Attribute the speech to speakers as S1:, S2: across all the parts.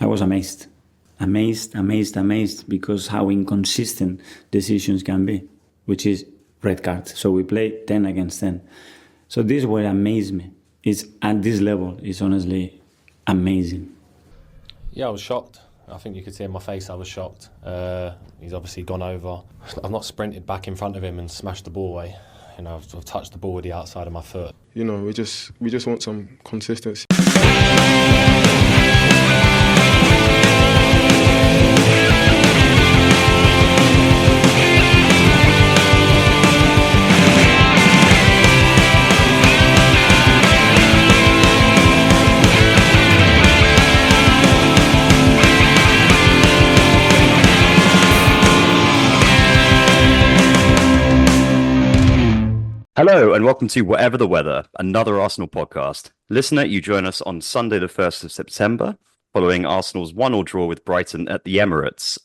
S1: was amazed because how inconsistent decisions can be, which is red cards. So we play 10 against 10. So this is what amazed me. It's at this level. It's honestly amazing.
S2: Yeah, I was shocked. I think you could see in my face I was shocked. He's obviously gone over. I've not sprinted back in front of him and smashed the ball away. I've touched the ball with the outside of my foot.
S3: We just want some consistency.
S4: Hello and welcome to Whatever the Weather, another Arsenal podcast. Listener, you join us on Sunday the 1st of September, following Arsenal's 1-1 draw with Brighton at the Emirates.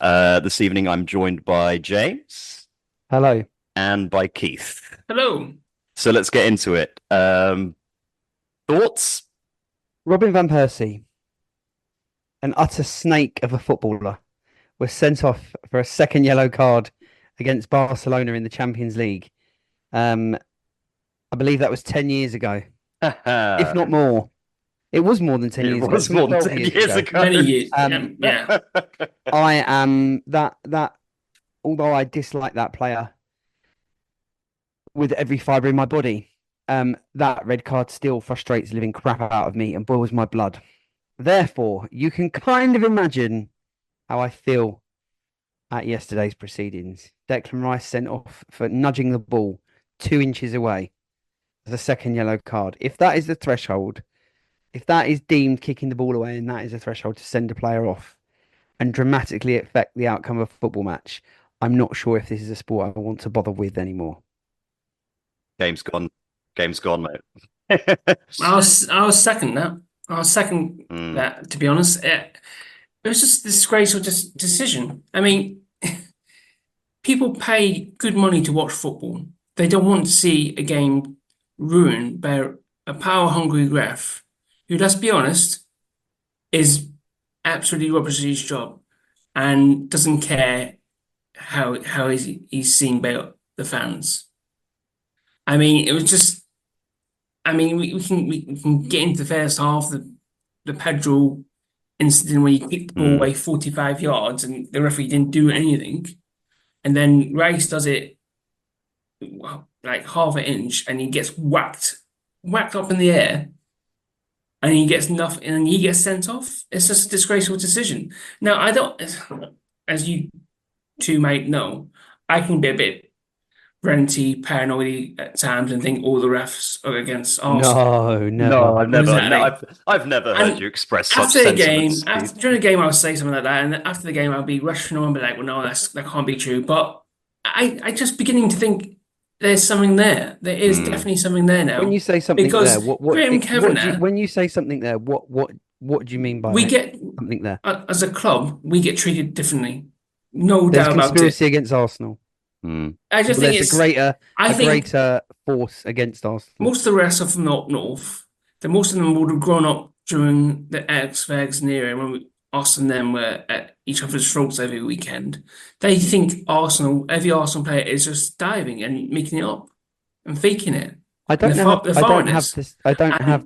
S4: This evening I'm joined by James.
S5: Hello.
S4: And by Keith.
S6: Hello.
S4: So let's get into it. Thoughts?
S5: Robin van Persie, an utter snake of a footballer, was sent off for a second yellow card against Barcelona in the Champions League. I believe that was 10 years ago, if not more. It was more than 10 years ago.
S4: It was more than 10 years ago.
S6: Many years. Yeah.
S5: I am that although I dislike that player with every fibre in my body, that red card still frustrates the living crap out of me and boils my blood. Therefore, you can kind of imagine how I feel at yesterday's proceedings. Declan Rice sent off for nudging the ball 2 inches away. The second yellow card. If that is the threshold, if that is deemed kicking the ball away and that is a threshold to send a player off and dramatically affect the outcome of a football match, I'm not sure if this is a sport I want to bother with anymore.
S4: Game's gone, mate.
S6: I was second that. I was second that, to be honest. It was just a disgraceful decision. I mean, people pay good money to watch football. They don't want to see a game ruined by a power-hungry ref who, let's be honest, is absolutely rubbish at his job and doesn't care how he's seen by the fans. I mean, it was just. I mean, we can get into the first half, the Pedro incident where he kicked the ball away 45 yards and the referee didn't do anything, and then Rice does it like half an inch and he gets whacked up in the air and he gets nothing and he gets sent off. It's just a disgraceful decision. Now, I don't, as you two might know, I can be a bit renty, paranoid at times and think all the refs are against Arsenal.
S5: No,
S4: I've never heard you express such
S6: after the
S4: sentiments.
S6: game. During the game, I would say something like that, and after the game, I'll be rational and be like, "Well, no, that can't be true." But I just beginning to think there's something there. There is definitely something there now.
S5: When you say something
S6: because
S5: there, when you say something there, what do you mean by
S6: we get
S5: something there?
S6: As a club, we get treated differently. No doubt about it.
S5: There's conspiracy against Arsenal.
S6: I just think
S5: it's a greater force against Arsenal.
S6: Most of the rest are from up north. Most of them would have grown up during the X-Ferguson era when us and them were at each other's throats every weekend. They think every Arsenal player is just diving and making it up and faking it.
S5: I don't have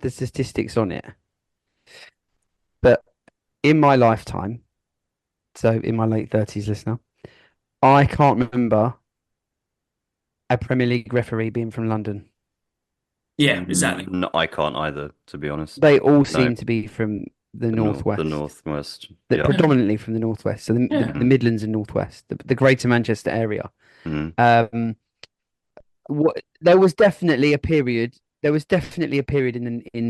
S5: the statistics on it, but in my lifetime, so in my late 30s, listener, I can't remember a Premier League referee being from London.
S6: Yeah, exactly.
S4: No, I can't either, to be honest.
S5: They all seem to be from the northwest.
S4: The northwest.
S5: Predominantly from the northwest. So the Midlands and northwest, the Greater Manchester area. There was definitely a period in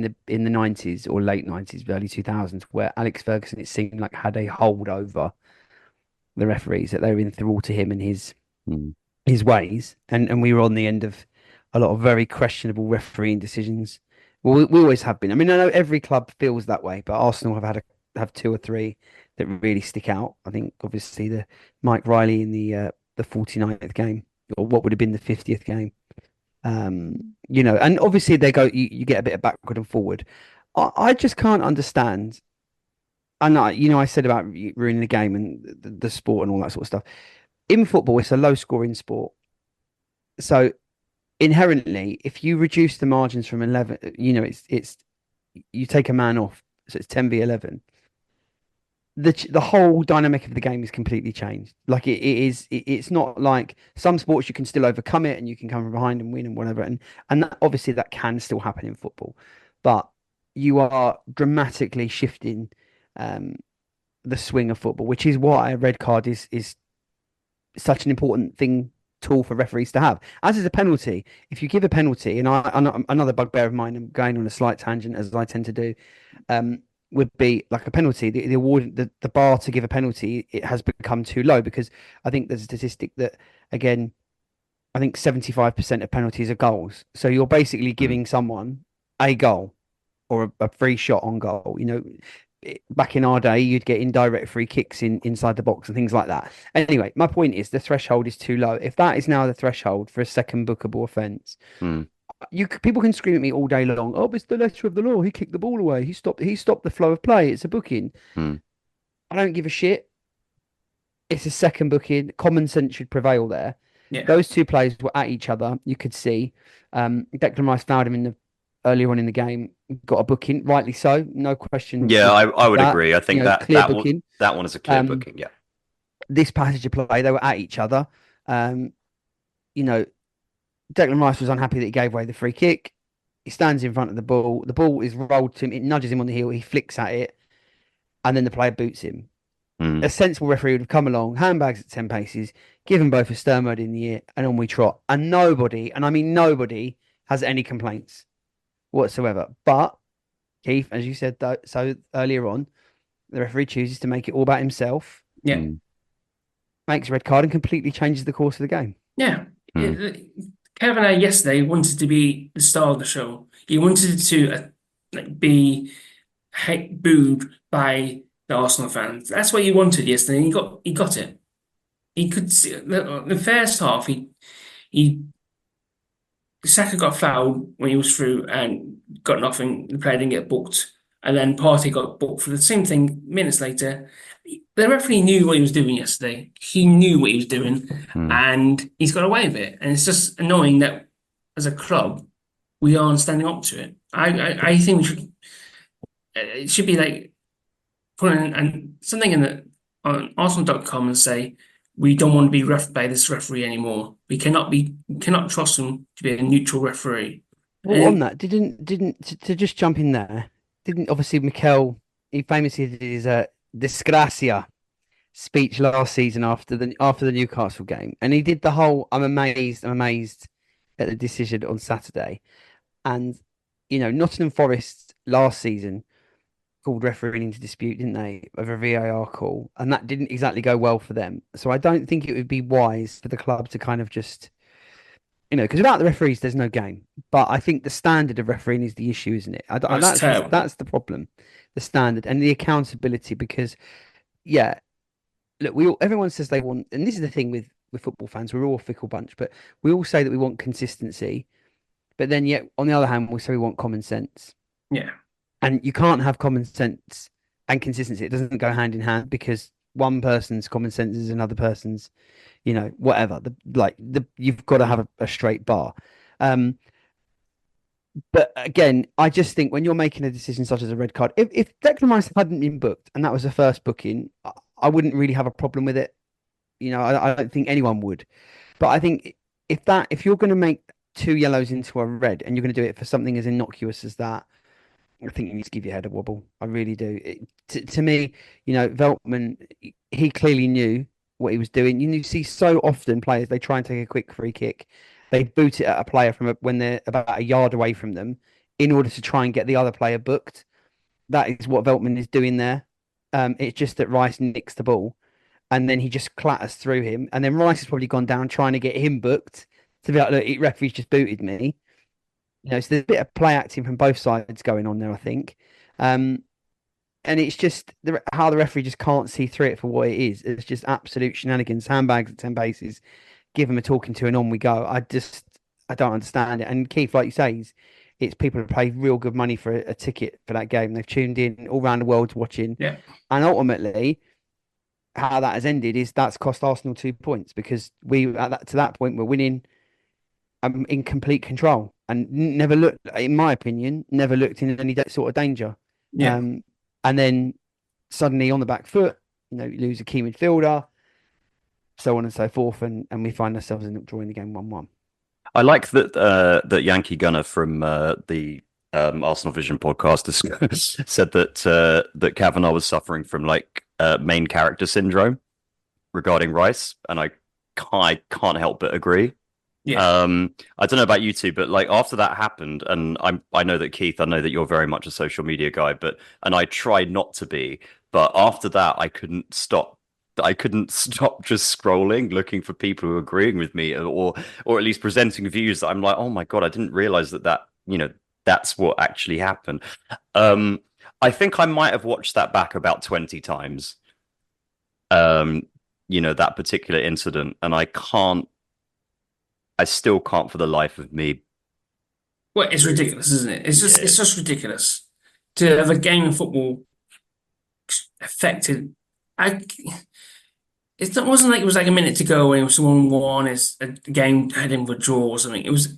S5: the 90s or late 90s, early 2000s where Alex Ferguson, it seemed like, had a hold over the referees, that they were enthralled to him and his ways, and we were on the end of a lot of very questionable refereeing decisions. Well, we always have been. I mean, I know every club feels that way, but Arsenal have 2 or 3 that really stick out. I think obviously the Mike Riley in the 49th game, or what would have been the 50th game. And obviously they go. You get a bit of backward and forward. I just can't understand I know, I said about ruining the game and the sport and all that sort of stuff. In football, it's a low scoring sport. So inherently, if you reduce the margins from 11, it's you take a man off, so it's 10v11. The whole dynamic of the game is completely changed. Like it's not like some sports you can still overcome it and you can come from behind and win and whatever. And that, obviously that can still happen in football, but you are dramatically shifting um, the swing of football, which is why a red card is such an important tool for referees to have. As is a penalty. If you give a penalty, and another bugbear of mine, I'm going on a slight tangent as I tend to do, would be like a penalty. The award, the bar to give a penalty, it has become too low because I think there's a statistic that, again, I think 75% of penalties are goals. So you're basically giving someone a goal or a free shot on goal. Back in our day, you'd get indirect free kicks inside the box and things like that. Anyway, my point is the threshold is too low. If that is now the threshold for a second bookable offence, people can scream at me all day long. Oh, it's the letter of the law. He kicked the ball away. He stopped the flow of play. It's a booking. I don't give a shit. It's a second booking. Common sense should prevail there.
S6: Yeah.
S5: Those two players were at each other. You could see. Declan Rice fouled him earlier on in the game. Got a booking, rightly so. No question.
S4: Yeah, I would agree. I think
S5: clear booking.
S4: That one is a clear booking. Yeah.
S5: This passage of play, they were at each other. Declan Rice was unhappy that he gave away the free kick. He stands in front of the ball. The ball is rolled to him. It nudges him on the heel. He flicks at it. And then the player boots him. A sensible referee would have come along, handbags at 10 paces, give them both a stern word in the ear, and on we trot. And nobody, and I mean nobody, has any complaints whatsoever. But, Keith, as you said so earlier on, the referee chooses to make it all about himself.
S6: Yeah.
S5: Makes a red card and completely changes the course of the game.
S6: Yeah. Kevin yesterday wanted to be the star of the show. He wanted to be booed by the Arsenal fans. That's what he wanted yesterday. He got it. He could see the first half. Saka got fouled when he was through and got nothing. The player didn't get booked, and then Partey got booked for the same thing minutes later. The referee knew what he was doing yesterday. He knew what he was doing, and he's got away with it. And it's just annoying that as a club we aren't standing up to it. I think we should. It should be like putting something on Arsenal.com and say we don't want to be ref by this referee anymore. We cannot trust him to be a neutral referee.
S5: Well, on that, to just jump in there, didn't obviously Mikel, he famously did his disgracia speech last season after the Newcastle game, and he did the whole I'm amazed at the decision on Saturday. And Nottingham Forest last season called refereeing into dispute, didn't they, over a VAR call, and that didn't exactly go well for them. So I don't think it would be wise for the club to kind of just, because without the referees, there's no game. But I think the standard of refereeing is the issue, isn't it? That's the problem, the standard and the accountability. Because, yeah, look, everyone says they want, and this is the thing with football fans, we're all a fickle bunch, but we all say that we want consistency, but then yet on the other hand, we say we want common sense.
S6: Yeah.
S5: And you can't have common sense and consistency. It doesn't go hand in hand because one person's common sense is another person's, whatever. You've got to have a straight bar. But again, I just think when you're making a decision such as a red card, if Declan Rice hadn't been booked and that was the first booking, I wouldn't really have a problem with it. I don't think anyone would. But I think if you're going to make 2 yellows into a red and you're going to do it for something as innocuous as that, I think you need to give your head a wobble. I really do. To me, Veltman, he clearly knew what he was doing. You see so often players, they try and take a quick free kick. They boot it at a player when they're about a yard away from them in order to try and get the other player booked. That is what Veltman is doing there. It's just that Rice nicks the ball and then he just clatters through him. And then Rice has probably gone down trying to get him booked to be like, look, referee's just booted me. So there's a bit of play acting from both sides going on there, I think. And it's just how the referee just can't see through it for what it is. It's just absolute shenanigans, handbags at 10 paces, give him a talking to and on we go. I don't understand it. And Keith, like you say, It's people who paid real good money for a ticket for that game. They've tuned in all around the world watching.
S6: Yeah.
S5: And ultimately, how that has ended is that's cost Arsenal 2 points because we to that point we're winning in complete control and never looked, in my opinion, never looked in any sort of danger.
S6: Yeah.
S5: And then suddenly on the back foot, you lose a key midfielder, so on and so forth, and we find ourselves drawing the game 1-1.
S4: I like that Yankee Gunner from the Arsenal Vision podcast has said that Kavanagh was suffering from like main character syndrome regarding Rice, and I can't help but agree.
S6: Yeah.
S4: I don't know about you two, but like after that happened, and I know that Keith, I know that you're very much a social media guy, and I try not to be, but after that I couldn't stop just scrolling, looking for people who are agreeing with me, or at least presenting views that I'm like, oh my God, I didn't realize that that's what actually happened. I think I might have watched that back about 20 times. That particular incident, and I still can't for the life of me.
S6: Well, it's ridiculous, isn't it? It's just ridiculous to have a game of football affected. It wasn't like it was like a minute to go and it was 1-1. It's a game heading for a draw or something. It was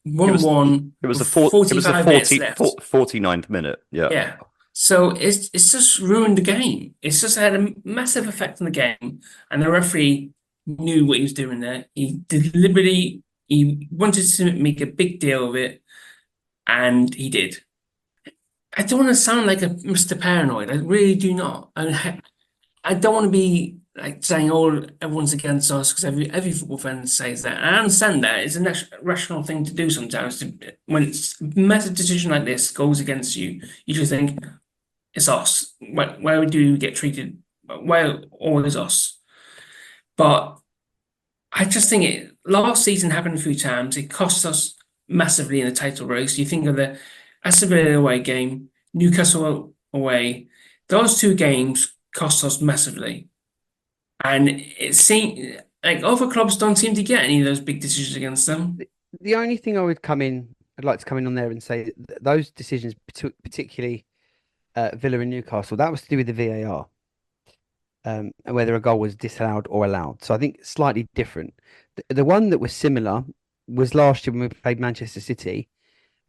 S6: 1-1.
S4: It was the
S6: 45 minutes left.
S4: 49th minute. Yeah.
S6: Yeah. So it's just ruined the game. It's just had a massive effect on the game, and the referee knew what he was doing there. He wanted to make a big deal of it, and he did. I don't want to sound like a Mr. Paranoid. I really do not. I don't want to be like saying, "Oh, everyone's against us," because every football fan says that. And I understand that it's a rational thing to do sometimes. When it's a massive decision like this goes against you, you just think it's us. Where do we get treated? Why always us? But I just think last season happened a few times. It cost us massively in the title race. You think of the Aston Villa away game, Newcastle away. Those two games cost us massively. And it seemed like other clubs don't seem to get any of those big decisions against them.
S5: The only thing I'd like to come in on there and say that those decisions, particularly Villa and Newcastle, that was to do with the VAR. And whether a goal was disallowed or allowed. So I think slightly different. The one that was similar was last year when we played Manchester City,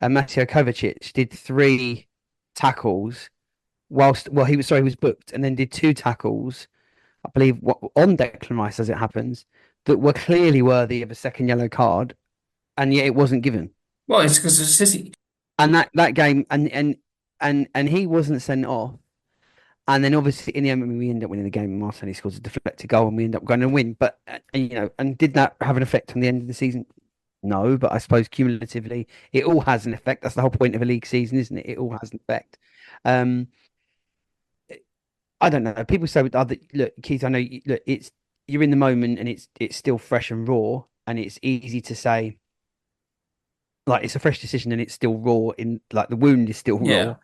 S5: and Mateo Kovacic did 3 tackles he was booked, and then did 2 tackles, I believe, on Declan Rice as it happens, that were clearly worthy of a second yellow card, and yet it wasn't given.
S6: Well, it's because of City.
S5: And that game, and he wasn't sent off. And then obviously in the end we end up winning the game. Martinelli scores a deflected goal and we end up going to win. But and did that have an effect on the end of the season? No, but I suppose cumulatively it all has an effect. That's the whole point of a league season, isn't it? It all has an effect. I don't know. People say look, Keith, I know you're in the moment and it's still fresh and raw, and it's easy to say like it's a fresh decision and it's still raw, in like the wound is still raw.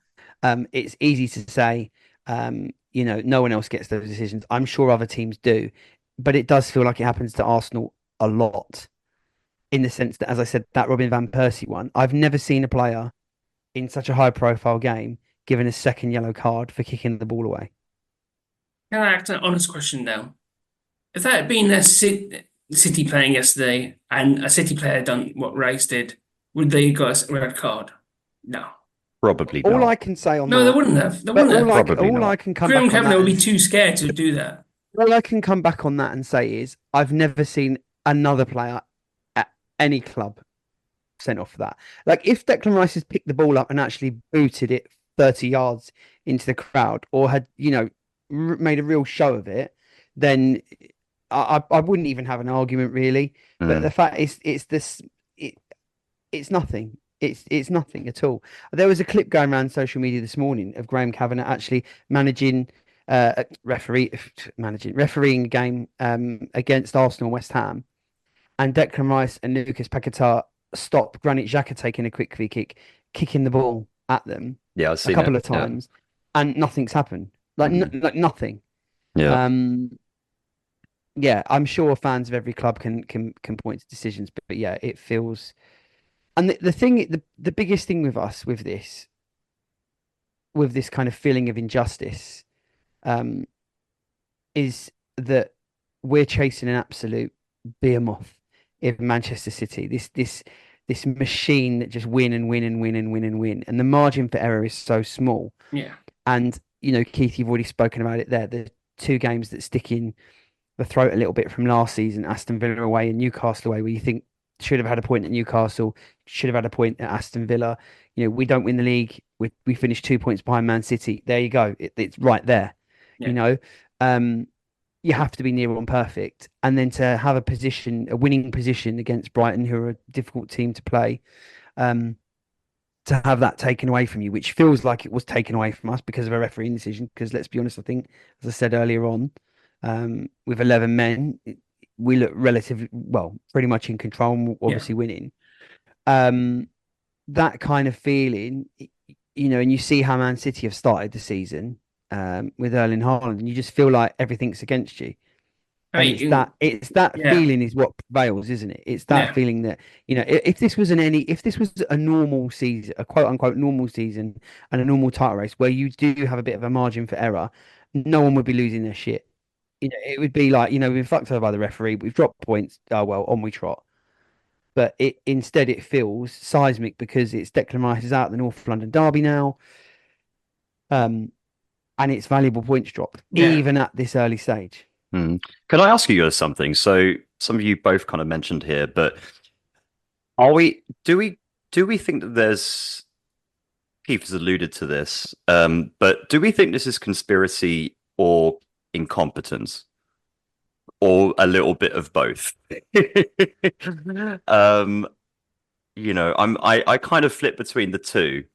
S5: It's easy to say no one else gets those decisions. I'm sure other teams do, but it does feel like it happens to Arsenal a lot, in the sense that, as I said, that Robin van Persie one, I've never seen a player in such a high-profile game given a second yellow card for kicking the ball away.
S6: Can I ask an honest question now? If that had been a City playing yesterday and a City player had done what Rice did, would they have got a red card? No.
S4: Probably not.
S5: All I can say on
S6: No,
S5: that,
S6: they wouldn't have. They wouldn't have.
S4: Probably
S5: I can come
S6: Graham
S5: back on
S6: Kavanagh
S5: that
S6: would be
S5: and-
S6: too scared to do that.
S5: all I can come back on that and say is I've never seen another player at any club sent off for that. Like if Declan Rice has picked the ball up and actually booted it 30 yards into the crowd, or had made a real show of it, then I wouldn't even have an argument really. But the fact is, it's nothing. It's nothing at all. There was a clip going around social media this morning of Graham Kavanagh actually refereeing a game against Arsenal West Ham, and Declan Rice and Lucas Paquetá stop Granit Xhaka taking a quick free kick, kicking the ball at them
S4: Yeah, I've seen
S5: a couple
S4: it.
S5: of times, and nothing's happened. Like nothing.
S4: Yeah.
S5: Yeah, I'm sure fans of every club can point to decisions, but yeah, it feels. And the thing, the biggest thing with us with this kind of feeling of injustice, is that we're chasing an absolute behemoth in Manchester City. This machine that just win and win and win and win and win, and the margin for error is so small.
S6: Yeah.
S5: And Keith, you've already spoken about it there. The two games that stick in the throat a little bit from last season, Aston Villa away and Newcastle away, where you think should have had a point at Newcastle, should have had a point at Aston Villa. We don't win the league. We finished 2 points behind Man City. There you go. It's right there.
S6: Yeah.
S5: You have to be near on perfect, and then to have a winning position against Brighton, who are a difficult team to play, to have that taken away from you, which feels like it was taken away from us because of a refereeing decision. Because let's be honest, I think, as I said earlier on, with 11 men, we look relatively pretty much in control, and obviously winning. That kind of feeling, and you see how Man City have started the season, with Erling Haaland, and you just feel like everything's against you. And it's that feeling is what prevails, isn't it? It's that feeling that, if this was a normal season, a quote unquote normal season, and a normal title race where you do have a bit of a margin for error, no one would be losing their shit. It would be like, we've been fucked over by the referee, we've dropped points. Oh well, on we trot. But instead it feels seismic because it's Declan Rice out the North London derby now. And it's valuable points dropped, even at this early stage.
S4: Can I ask you guys something? So some of you both kind of mentioned here, but do we think that there's, Keith has alluded to this, but do we think this is conspiracy or incompetence, or a little bit of both? I kind of flip between the two.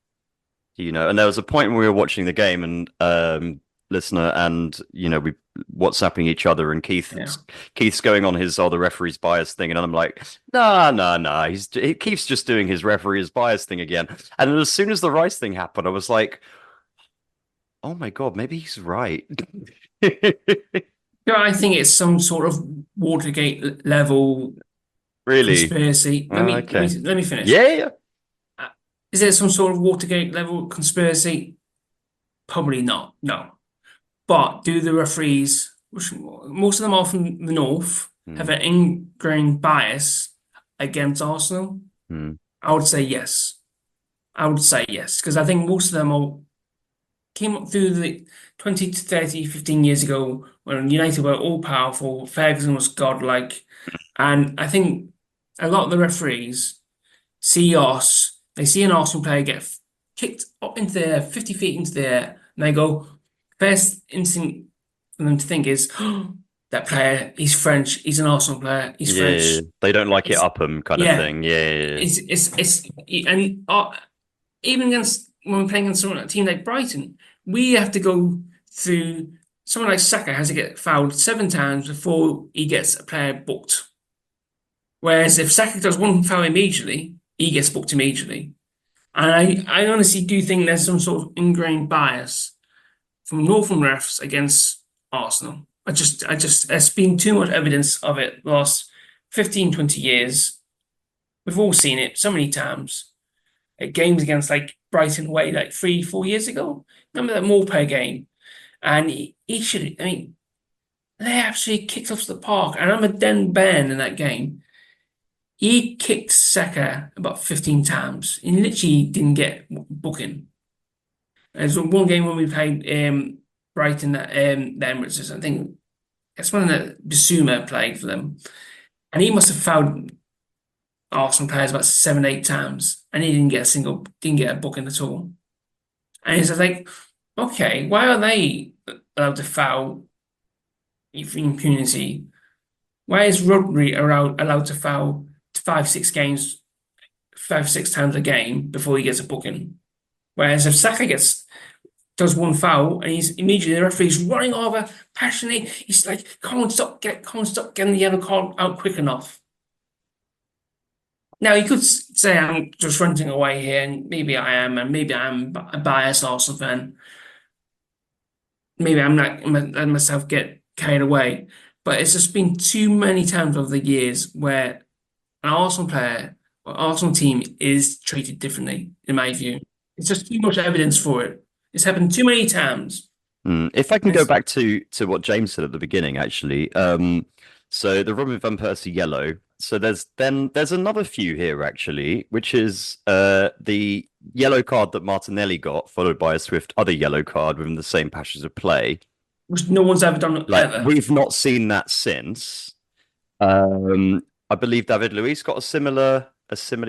S4: And there was a point when we were watching the game, and listener, and we WhatsApping each other, and Keith's going on his the referee's bias thing, and I'm like, nah, Keith's just doing his referee's bias thing again. And then as soon as the Rice thing happened, I was like, oh my god, maybe he's right.
S6: I think it's some sort of Watergate level conspiracy. Let me finish.
S4: Yeah.
S6: Is there some sort of Watergate level conspiracy? Probably not. No. But do the referees, which most of them are from the north, have an ingrained bias against Arsenal? I would say yes. Because I think most of them came up through the 20 to 30, 15 years ago when United were all powerful, Ferguson was godlike. And I think a lot of the referees see us. They see an Arsenal player get kicked up into the air, 50 feet into the air, and they go, first instinct for them to think is, oh, that player, he's French, he's an Arsenal player, he's French.
S4: Yeah, they don't like it up him kind of thing. Yeah.
S6: Even against, when we're playing against a team like Brighton, we have to go through, someone like Saka has to get fouled 7 times before he gets a player booked. Whereas if Saka does one foul immediately, he gets booked immediately. And I honestly do think there's some sort of ingrained bias from Northern refs against Arsenal. There's been too much evidence of it the last 15, 20 years. We've all seen it so many times. At games against like Brighton away like 3-4 years ago. Remember that Morpay game? And they absolutely kicked us to the park. And I'm a Den Ben in that game. He kicked Saka about 15 times. He literally didn't get booking. There's one game when we played Brighton at the Emirates. I think that's when Bissouma played for them. And he must have fouled Arsenal players about 7-8 times. And he didn't get a booking at all. And it's like, okay, why are they allowed to foul for impunity? Why is Rodri allowed to foul 5-6 times a game before he gets a booking? Whereas if Saka does one foul and he's immediately, the referee's running over passionately, he's like, come on, stop getting the yellow card out quick enough. Now, you could say I'm just ranting away here, and maybe I am, and maybe I'm a biased Arsenal fan. Maybe I'm not letting myself get carried away. But it's just been too many times over the years where an Arsenal player Arsenal team is treated differently, in my view. It's just too much evidence for it. It's happened too many times.
S4: If I can go
S6: It's-
S4: back to what James said at the beginning, actually. So the Robin van Persie yellow. So there's another few here actually, which is the yellow card that Martinelli got, followed by a swift other yellow card within the same passage of play.
S6: Which no one's ever done
S4: Like
S6: ever.
S4: we've not seen that since. I believe David Luiz got a similar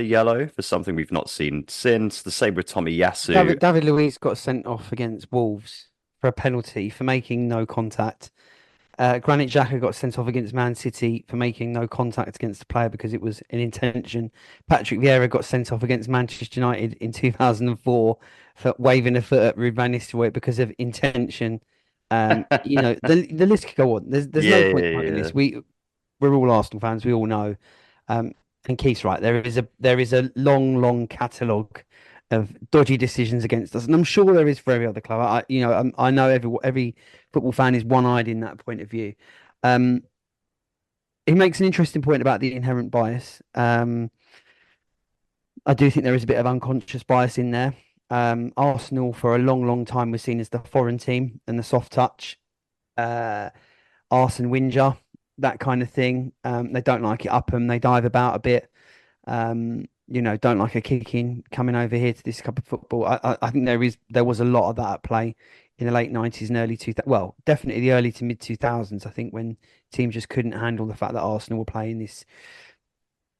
S4: yellow for something we've not seen since. The same with Tommy Yasu.
S5: David Luiz got sent off against Wolves for a penalty for making no contact. Granit Xhaka got sent off against Man City for making no contact against the player because it was an intention. Patrick Vieira got sent off against Manchester United in 2004 for waving a foot at Ruud van Nistelrooy because of intention. The list could go on. There's no point in this. We're all Arsenal fans. We all know. And Keith's right. There is a long catalogue of dodgy decisions against us, and I'm sure there is for every other club. I know every football fan is one-eyed in that point of view. He makes an interesting point about the inherent bias. I do think there is a bit of unconscious bias in there. Arsenal for a long time was seen as the foreign team and the soft touch, Arsene Winger, that kind of thing. They don't like it up them. They dive about a bit. Don't like a kicking coming over here to this cup of football. I think there was a lot of that at play in the late 90s and early 2000s. Well, definitely the early to mid 2000s. I think when teams just couldn't handle the fact that Arsenal were playing this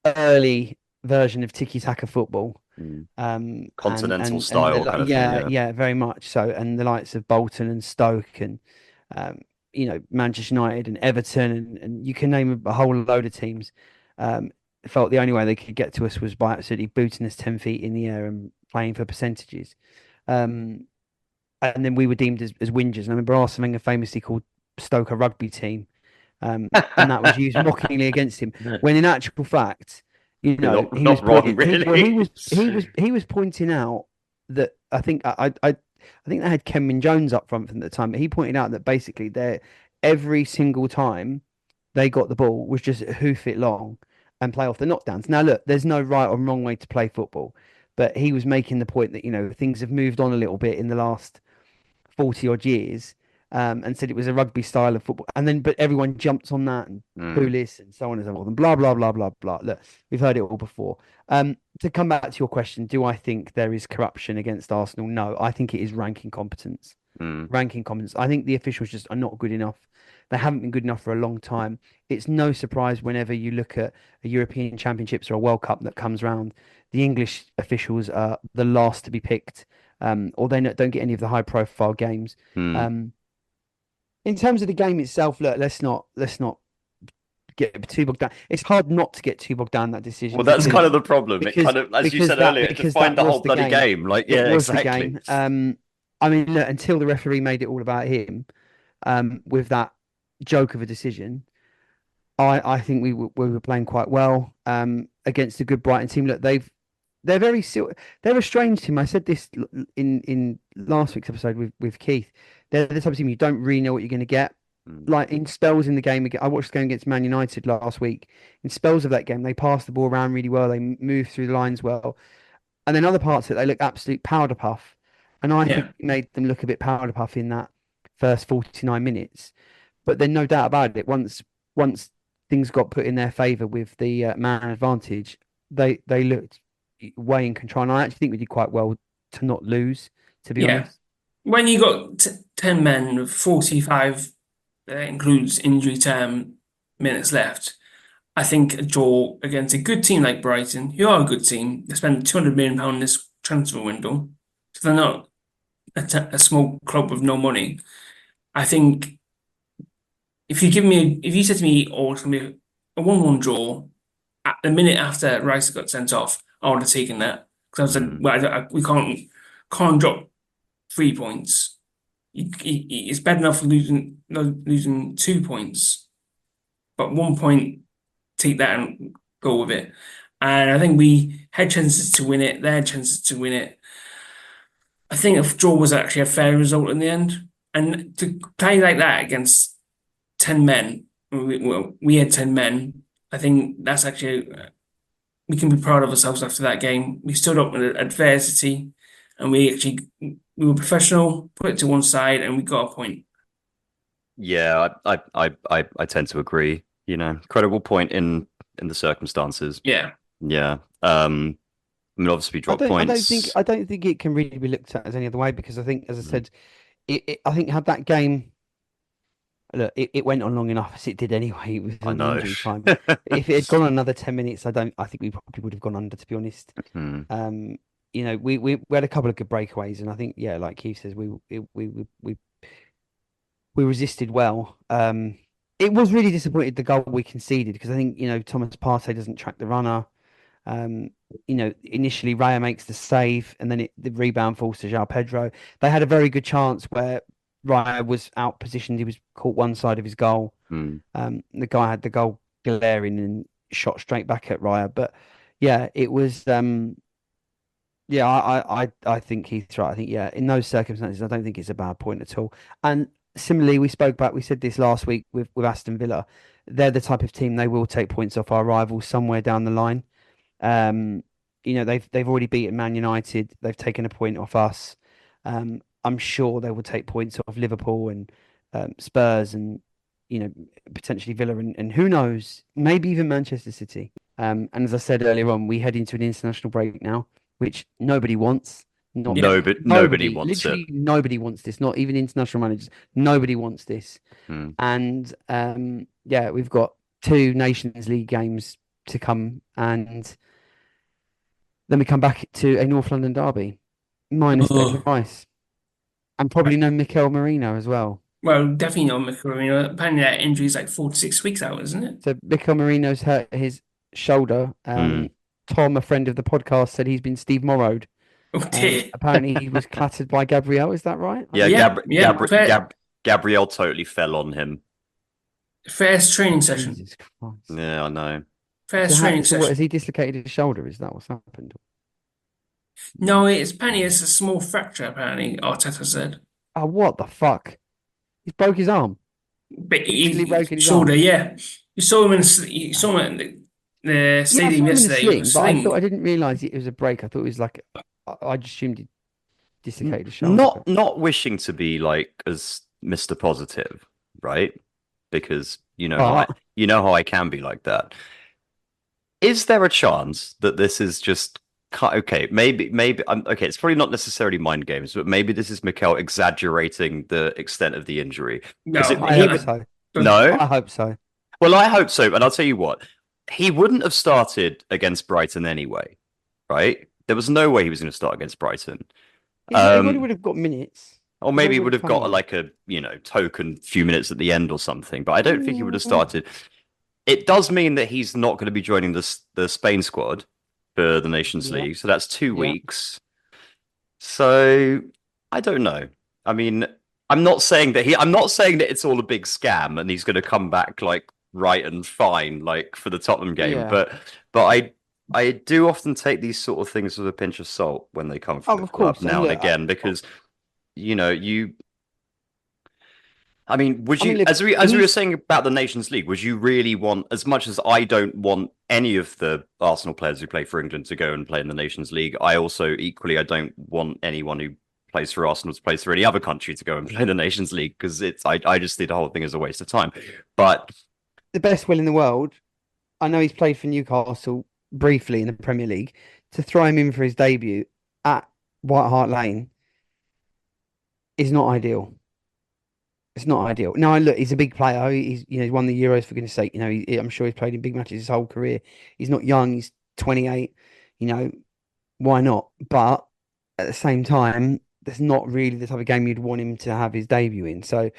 S5: early version of tiki-taka football.
S4: Continental style kind of thing.
S5: Yeah, very much so. And the likes of Bolton and Stoke and Manchester United and Everton and you can name a whole load of teams. Felt the only way they could get to us was by absolutely booting us 10 feet in the air and playing for percentages. And then we were deemed as whingers. And I remember Arsene Wenger famously called Stoke a rugby team. And that was used mockingly against him. When in actual fact, he was pointing out that I think they had Ken Min-Jones up front from the time, but he pointed out that basically every single time they got the ball was just hoof it long and play off the knockdowns. Now, look, there's no right or wrong way to play football, but he was making the point that, things have moved on a little bit in the last 40 odd years, and said it was a rugby style of football. But everyone jumped on that and Pulis and so on and so forth and blah, blah, blah, blah, blah. Look, we've heard it all before. To come back to your question, do I think there is corruption against Arsenal? No, I think it is ranking competence. Ranking competence. I think the officials just are not good enough. They haven't been good enough for a long time. It's no surprise whenever you look at a European Championships or a World Cup that comes round, the English officials are the last to be picked, or they don't get any of the high-profile games. In terms of the game itself, look, let's not get too bogged down. It's hard not to get too bogged down in that decision.
S4: Well, that's kind of the problem. It kind of, as you said earlier, it defined the whole bloody game. Like, yeah, exactly.
S5: I mean, look, until the referee made it all about him, with that joke of a decision, I think we were playing quite well against a good Brighton team. Look, they're a strange team. I said this in last week's episode with Keith. They're the type of team you don't really know what you're going to get. Like in spells in the game, I watched the game against Man United last week. In spells of that game, they passed the ball around really well. They moved through the lines well, and then other parts of it, they look absolute powder puff. And I think it made them look a bit powder puff in that first 49 minutes. But then, no doubt about it, once things got put in their favour with the man advantage, they looked way in control. And I actually think we did quite well to not lose, to be honest.
S6: When you got 10 men with 45, includes injury time, minutes left, I think a draw against a good team like Brighton, who are a good team, they spent £200 million this transfer window, so they're not a small club with no money. I think if you said to me, oh, it's going to be a 1-1 draw, at the minute after Rice got sent off, I would have taken that. Because I said, well, we can't drop 3 points. It's bad enough losing 2 points, but 1 point, take that and go with it. And I think we had chances to win it. They had chances to win it. I think a draw was actually a fair result in the end. And to play like that against 10 men, we had 10 men. I think that's actually we can be proud of ourselves after that game. We stood up with adversity, and we were professional, put it to one side, and we got a point.
S4: Yeah, I tend to agree. Credible point in the circumstances.
S6: Yeah.
S4: Yeah. I mean, obviously, we dropped points.
S5: I don't think it can really be looked at as any other way, because I think, as I said, I think had that game. Look, it went on long enough as it did anyway with
S4: I
S5: all the
S4: know.
S5: injury time. If it had gone on another 10 minutes, I think we probably would have gone under, to be honest.
S4: Mm.
S5: We had a couple of good breakaways, and I think, yeah, like Keith says, we resisted well. It was really disappointed the goal we conceded, because I think, Thomas Partey doesn't track the runner. Initially Raya makes the save, and then the rebound falls to João Pedro. They had a very good chance where Raya was out positioned. He was caught one side of his goal. The guy had the goal glaring and shot straight back at Raya. But yeah, it was. Yeah, I think Keith's right. I think, yeah, in those circumstances, I don't think it's a bad point at all. And similarly, we said this last week with Aston Villa. They're the type of team, they will take points off our rivals somewhere down the line. They've already beaten Man United. They've taken a point off us. I'm sure they will take points off Liverpool and Spurs, and potentially Villa, and who knows, maybe even Manchester City. And as I said earlier on, we head into an international break now, which nobody wants.
S4: Nobody wants
S5: literally
S4: it.
S5: Nobody wants this. Not even international managers. Nobody wants this. And we've got 2 Nations League games to come, and then we come back to a North London derby, minus Declan Rice, and probably no Mikel Merino as well.
S6: Well, definitely not Mikel Merino. Apparently that injury is like 4 to 6 weeks out, isn't it?
S5: So Mikel Merino's hurt his shoulder. Tom, a friend of the podcast, said he's been Steve Morrowed.
S6: Oh dear.
S5: Apparently he was clattered by Gabriel. Is that right?
S4: Yeah, Gabriel totally fell on him.
S6: First training session.
S5: Jesus Christ.
S4: Yeah, I know.
S6: First training session.
S5: What, has he dislocated his shoulder? Is that what's happened?
S6: No, apparently it's a small fracture, apparently, Arteta said.
S5: Oh, what the fuck? He broke his arm.
S6: But he shoulder, arm. Yeah. You saw him in the stadium yesterday.
S5: But I didn't realise it was a break. I thought it was like, I just assumed he dislocated his shoulder.
S4: Not wishing to be like as Mr. Positive, right? Because how I can be like that. Is there a chance that this is just okay? Maybe okay. It's probably not necessarily mind games, but maybe this is Mikel exaggerating the extent of the injury.
S5: No, I hope so.
S4: No,
S5: I hope so.
S4: Well, I hope so, and I'll tell you what. He wouldn't have started against Brighton anyway, right? There was no way he was going to start against Brighton.
S5: He would have got minutes.
S4: Or maybe he would have got like a token few minutes at the end or something. But I don't think he would have started. It does mean that he's not going to be joining the Spain squad for the Nations League. So that's 2 weeks. So I don't know. I mean, I'm not saying that it's all a big scam and he's going to come back like right and fine, like for the Tottenham game. Yeah. But I do often take these sort of things with a pinch of salt when they come from the club now and again, because I mean, as we were saying about the Nations League, would you really want, as much as I don't want any of the Arsenal players who play for England to go and play in the Nations League, I also equally, I don't want anyone who plays for Arsenal to play for any other country to go and play in the Nations League, because I just see the whole thing as a waste of time. But
S5: the best will in the world, I know he's played for Newcastle briefly in the Premier League, to throw him in for his debut at White Hart Lane is not ideal. It's not ideal. Now, look, he's a big player. He's won the Euros, for goodness sake. I'm sure he's played in big matches his whole career. He's not young. He's 28. Why not? But at the same time, that's not really the type of game you'd want him to have his debut in. So,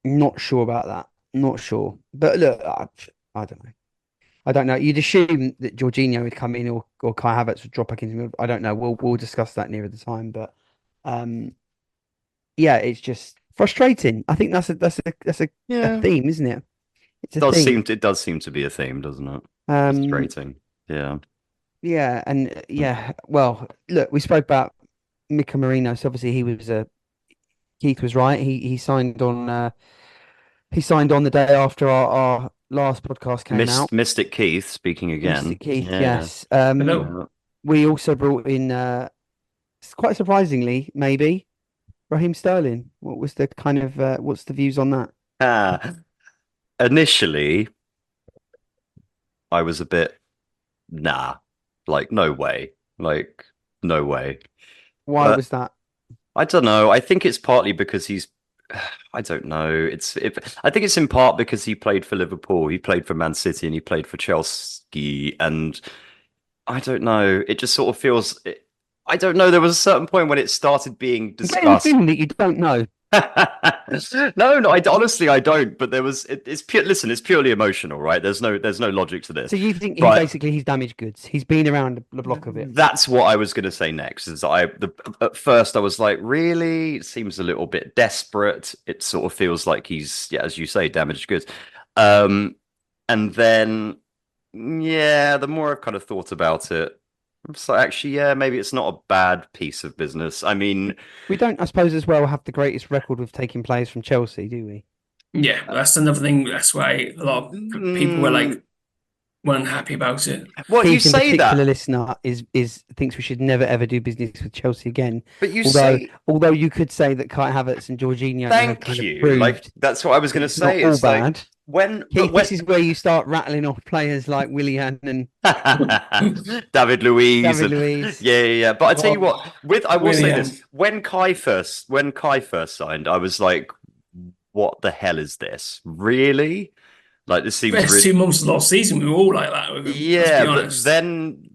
S5: not sure about that. Not sure. But look, I don't know. I don't know. You'd assume that Jorginho would come in, or Kai Havertz would drop back into. I don't know. We'll discuss that nearer the time. But yeah, it's just frustrating. I think that's a theme, isn't it?
S4: It does seem to be a theme, doesn't it? Frustrating. Yeah.
S5: Yeah, and well, look, we spoke about Mikel Merino. So obviously Keith was right. He signed on the day after our last podcast came out.
S4: Mystic Keith speaking again.
S5: Mystic Keith,
S4: Yeah.
S5: yes.
S6: Hello.
S5: We also brought in, quite surprisingly, maybe Raheem Sterling. What was the kind of what's the views on that?
S4: Initially, I was a bit, nah, like no way, like no way.
S5: Why
S4: But
S5: was that?
S4: I don't know. I think it's partly because I don't know. I think it's in part because he played for Liverpool, he played for Man City, and he played for Chelsea, and I don't know. It just sort of feels. I don't know. There was a certain point when it started being
S5: I'm getting the
S4: discussed.
S5: feeling that you don't know.
S4: No, honestly, I don't. But it's pure. Listen, it's purely emotional, right? There's no logic to this.
S5: So you think
S4: But
S5: he's damaged goods? He's been around the block of it.
S4: that's what I was going to say next. At first I was like, really? It seems a little bit desperate. It sort of feels like he's, yeah, as you say, damaged goods. And then, yeah, the more I've kind of thought about it, so actually, yeah, maybe it's not a bad piece of business. I mean,
S5: We don't, I suppose, as well have the greatest record with taking players from Chelsea, do we?
S6: Yeah, that's another thing. That's why a lot of people weren't happy about it.
S4: well, you
S5: Keith, in
S4: say
S5: particular,
S4: that,
S5: listener, is thinks we should never ever do business with Chelsea again.
S4: but you
S5: Although,
S4: say,
S5: although you could say that Kai Havertz and Jorginho have
S4: thank
S5: kind of
S4: you.
S5: proved
S4: Like that's what I was
S5: that
S4: going to
S5: it's not
S4: say.
S5: all
S4: It's like
S5: bad.
S4: when,
S5: Keith, this is where you start rattling off players like Willian and
S4: David Luiz.
S5: David Luiz.
S4: Yeah. But I tell you what, I will say this:
S6: Willian.
S4: when Kai first signed, I was like, "What the hell is this? Really? Like this seems
S6: First
S4: really
S6: 2 months of last season, we were all like that with him.
S4: yeah."
S6: Let's be
S4: But
S6: honest.
S4: then,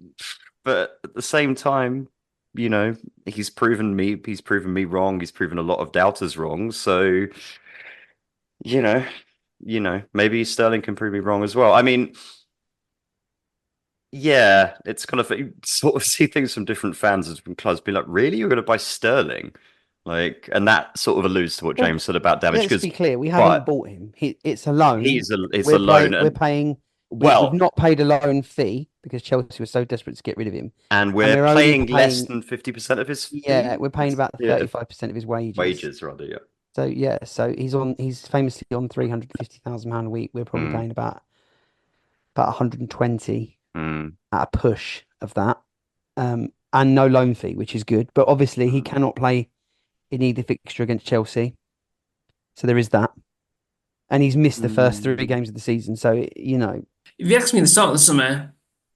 S4: but at the same time, you know, he's proven me wrong. He's proven a lot of doubters wrong. So you know, maybe Sterling can prove me wrong as well. I mean, yeah, it's kind of you sort of see things from different fans and from clubs be like, really, you're going to buy Sterling? Like, and that sort of alludes to what
S5: Well,
S4: James said about damage.
S5: let's
S4: Because
S5: be clear, we
S4: but
S5: haven't bought him. It's a loan.
S4: it's a loan,
S5: We're
S4: and
S5: paying. We've
S4: well,
S5: not paid a loan fee because Chelsea was so desperate to get rid of him.
S4: and we're
S5: we're only
S4: paying less
S5: paying-
S4: than 50% of his
S5: Yeah,
S4: fee?
S5: we're paying about
S4: Yeah,
S5: 35% of his wages.
S4: wages rather. Yeah.
S5: So yeah, so he's famously on £350,000 a week. We're probably
S4: Mm,
S5: paying about 120
S4: mm,
S5: at a push of that. And no loan fee, which is good. But obviously he cannot play in either fixture against Chelsea. So there is that. And he's missed the first 3 games of the season. So, you know,
S6: If you asked me in the start of the summer,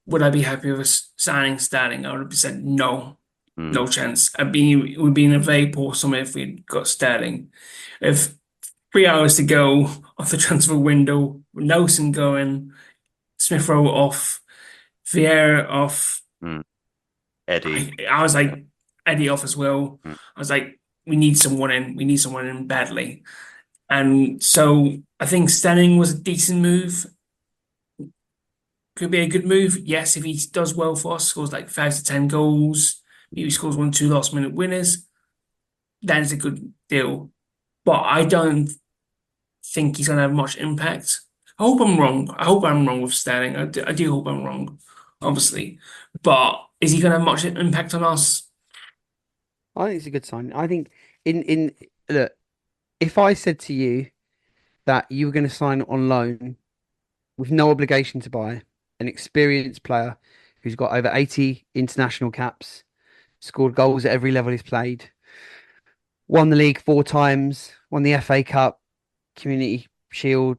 S6: would I be happy with signing Sterling? I would have said no, no
S4: mm,
S6: chance. We'd be in a very poor summer if we'd got Sterling. If 3 hours to go off the transfer window, Nelson going, Smith Rowe off, Vieira off.
S4: mm. Eddie.
S6: I was like Eddie off as well.
S4: Mm,
S6: I was like, we need someone in. We need someone in badly. And so I think Sterling was a decent move. Could be a good move. Yes, if he does well for us, scores like 5 to 10 goals, maybe scores 1, 2 last minute winners, that is a good deal. But I don't think he's going to have much impact. I hope I'm wrong. I hope I'm wrong with Sterling. I do hope I'm wrong, obviously. But is he going to have much impact on us?
S5: I think it's a good sign. I think in look, if I said to you that you were going to sign on loan with no obligation to buy an experienced player who's got over 80 international caps, scored goals at every level he's played, won the league 4 times, won the FA Cup, Community Shield,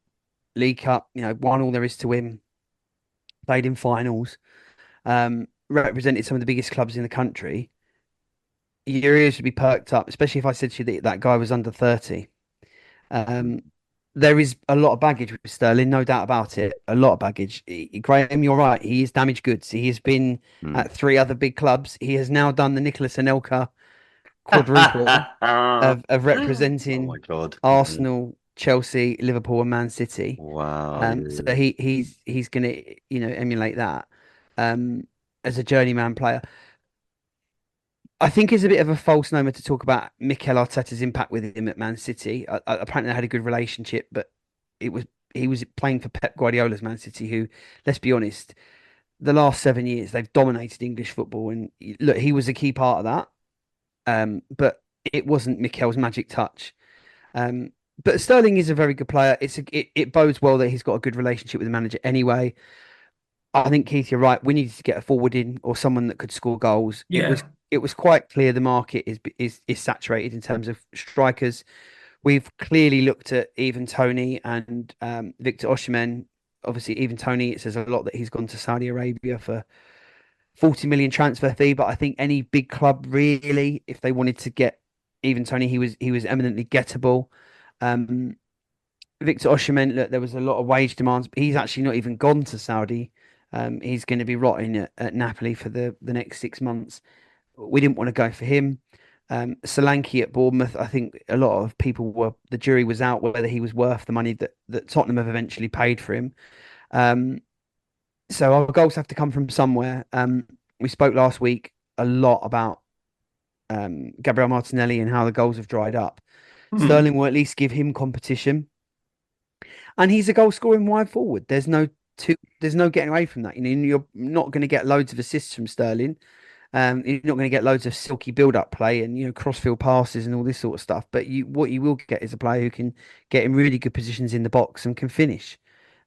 S5: League Cup, you know, won all there is to win, played in finals, represented some of the biggest clubs in the country, your ears would be perked up, especially if I said to you that that guy was under 30. There is a lot of baggage with Sterling, no doubt about it. A lot of baggage. Graham, you're right. He is damaged goods. He has been at 3 other big clubs. He has now done the Nicholas Anelka quadruple of representing
S4: oh my God.
S5: Arsenal, Chelsea, Liverpool, and Man City.
S4: Wow.
S5: So he's going to emulate that as a journeyman player. I think it's a bit of a false number to talk about Mikel Arteta's impact with him at Man City. Apparently, they had a good relationship, but he was playing for Pep Guardiola's Man City, who, let's be honest, the last 7 years they've dominated English football, and look, he was a key part of that. But it wasn't Mikel's magic touch. but Sterling is a very good player. It bodes well that he's got a good relationship with the manager anyway. I think Keith, you're right. We needed to get a forward in or someone that could score goals.
S6: Yeah.
S5: It was quite clear the market is saturated in terms of strikers. We've clearly looked at even Tony and Victor Osimhen. Obviously, even Tony, it says a lot that he's gone to Saudi Arabia for 40 million transfer fee. But I think any big club really, if they wanted to get even Tony, he was eminently gettable. Um, Victor Osimhen, look, there was a lot of wage demands, but he's actually not even gone to Saudi. He's going to be rotting at Napoli for the next 6 months. We didn't want to go for him. Solanke at Bournemouth, I think a lot of people the jury was out whether he was worth the money that Tottenham have eventually paid for him. So our goals have to come from somewhere. We spoke last week a lot about Gabriel Martinelli and how the goals have dried up. Sterling will at least give him competition. And he's a goal scoring wide forward. There's no getting away from that. You're not going to get loads of assists from Sterling. You're not going to get loads of silky build-up play and crossfield passes and all this sort of stuff. But what you will get is a player who can get in really good positions in the box and can finish.